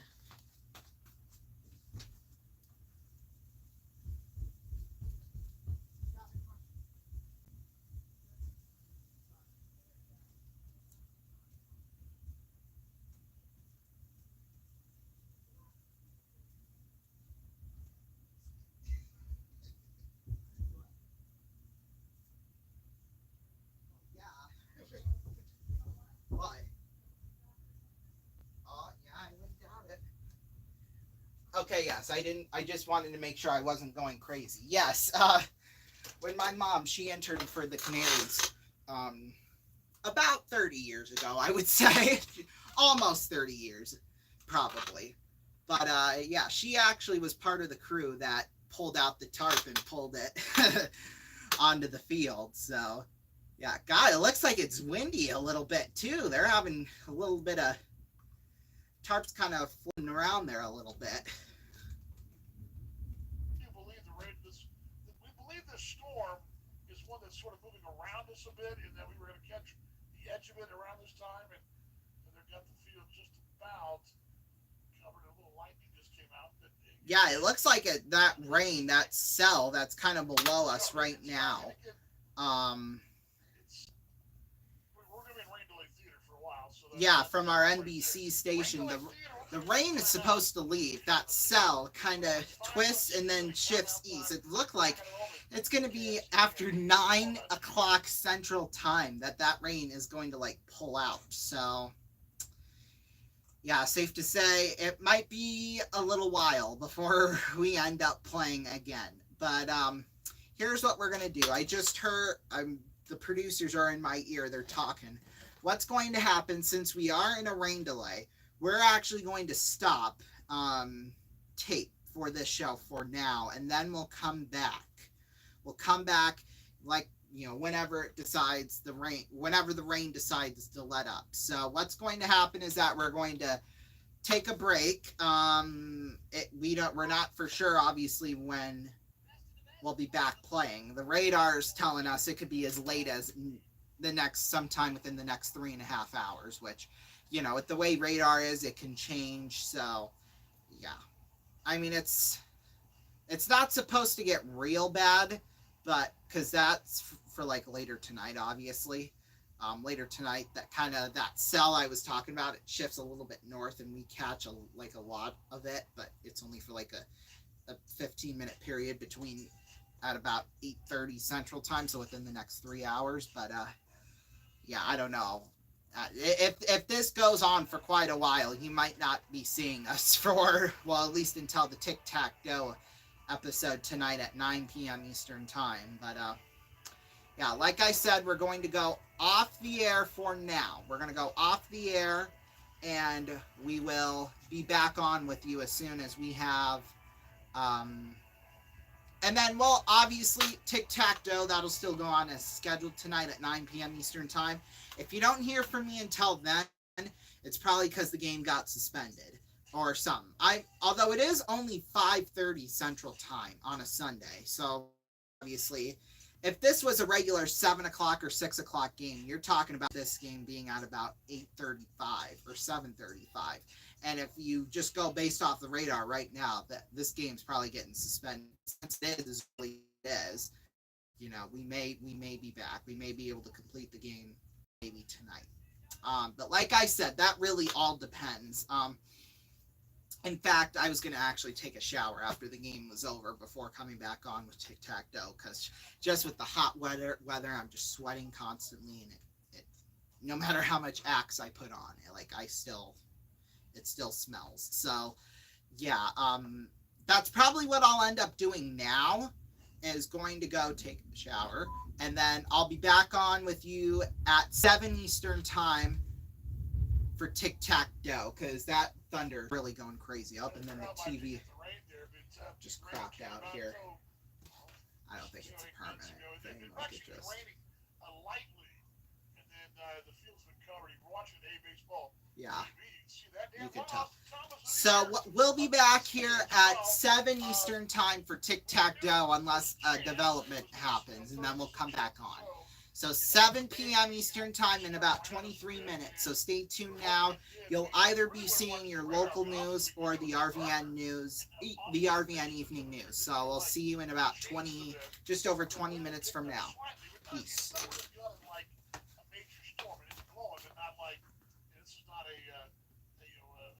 Why? Oh, yeah, I wouldn't doubt it. Okay, yes, I just wanted to make sure I wasn't going crazy. Yes, when my mom, she interned for the Canaries, about 30 years ago, I would say. Almost 30 years, probably. But, yeah, she actually was part of the crew that pulled out the tarp and pulled it onto the field, so. Yeah, God, it looks like it's windy a little bit, too. They're having a little bit of tarps kind of floating around there a little bit. We believe this storm is one that's sort of moving around us a bit, and that we were going to catch the edge of it around this time, and they've got the field just about covered. A little lightning just came out. Yeah, it looks like that rain, that cell that's kind of below us right now. Yeah, from our NBC station, the rain is supposed to leave. That cell kind of twists and then shifts east. It looked like it's going to be after 9 o'clock Central Time that rain is going to, like, pull out. So, yeah, safe to say it might be a little while before we end up playing again. But here's what we're going to do. I just heard, the producers are in my ear. They're talking. What's going to happen, since we are in a rain delay, we're actually going to stop tape for this show for now, and then we'll come back. We'll come back, like, whenever the rain decides to let up. So what's going to happen is that we're going to take a break. We're not for sure, obviously, when we'll be back playing. The radar's telling us it could be as late as sometime within the next 3.5 hours, which, with the way radar is, it can change. So, yeah. I mean, it's not supposed to get real bad, but because that's for like later tonight, obviously. later tonight. That cell I was talking about, it shifts a little bit north, and we catch a lot of it, but it's only for like a 15-minute period between at about 8:30 Central Time, so within the next 3 hours. But yeah, I don't know. If this goes on for quite a while, you might not be seeing us for, well, at least until the Tic Tac Dough episode tonight at 9 p.m. Eastern Time. But yeah, like I said, we're going to go off the air for now. We're going to go off the air, and we will be back on with you as soon as we have. And then, well, obviously, Tic-Tac-Toe, that'll still go on as scheduled tonight at 9 p.m. Eastern Time. If you don't hear from me until then, it's probably because the game got suspended or something. Although it is only 5:30 Central Time on a Sunday, so obviously, if this was a regular 7 o'clock or 6 o'clock game, you're talking about this game being at about 8:35 or 7:35. And if you just go based off the radar right now, that this game's probably getting suspended. Since it is really is, we may be back. We may be able to complete the game maybe tonight. But like I said, that really all depends. In fact, I was going to actually take a shower after the game was over before coming back on with Tic-Tac-Toe, because just with the hot weather, I'm just sweating constantly, and it no matter how much Axe I put on, it still smells. So yeah, that's probably what I'll end up doing now, is going to go take a shower, and then I'll be back on with you at 7 Eastern Time for Tic-Tac-Toe, because that thunder is really going crazy up, and then the TV just crapped out here. I don't think it's a permanent thing. Like it just... Yeah, you can tell. So we'll be back here at 7 Eastern Time for Tic-Tac-Toe, unless a development happens, and then we'll come back on. So 7 p.m. Eastern Time in about 23 minutes. So stay tuned now. You'll either be seeing your local news or the RVN news, the RVN evening news. So we'll see you in about just over 20 minutes from now. Peace.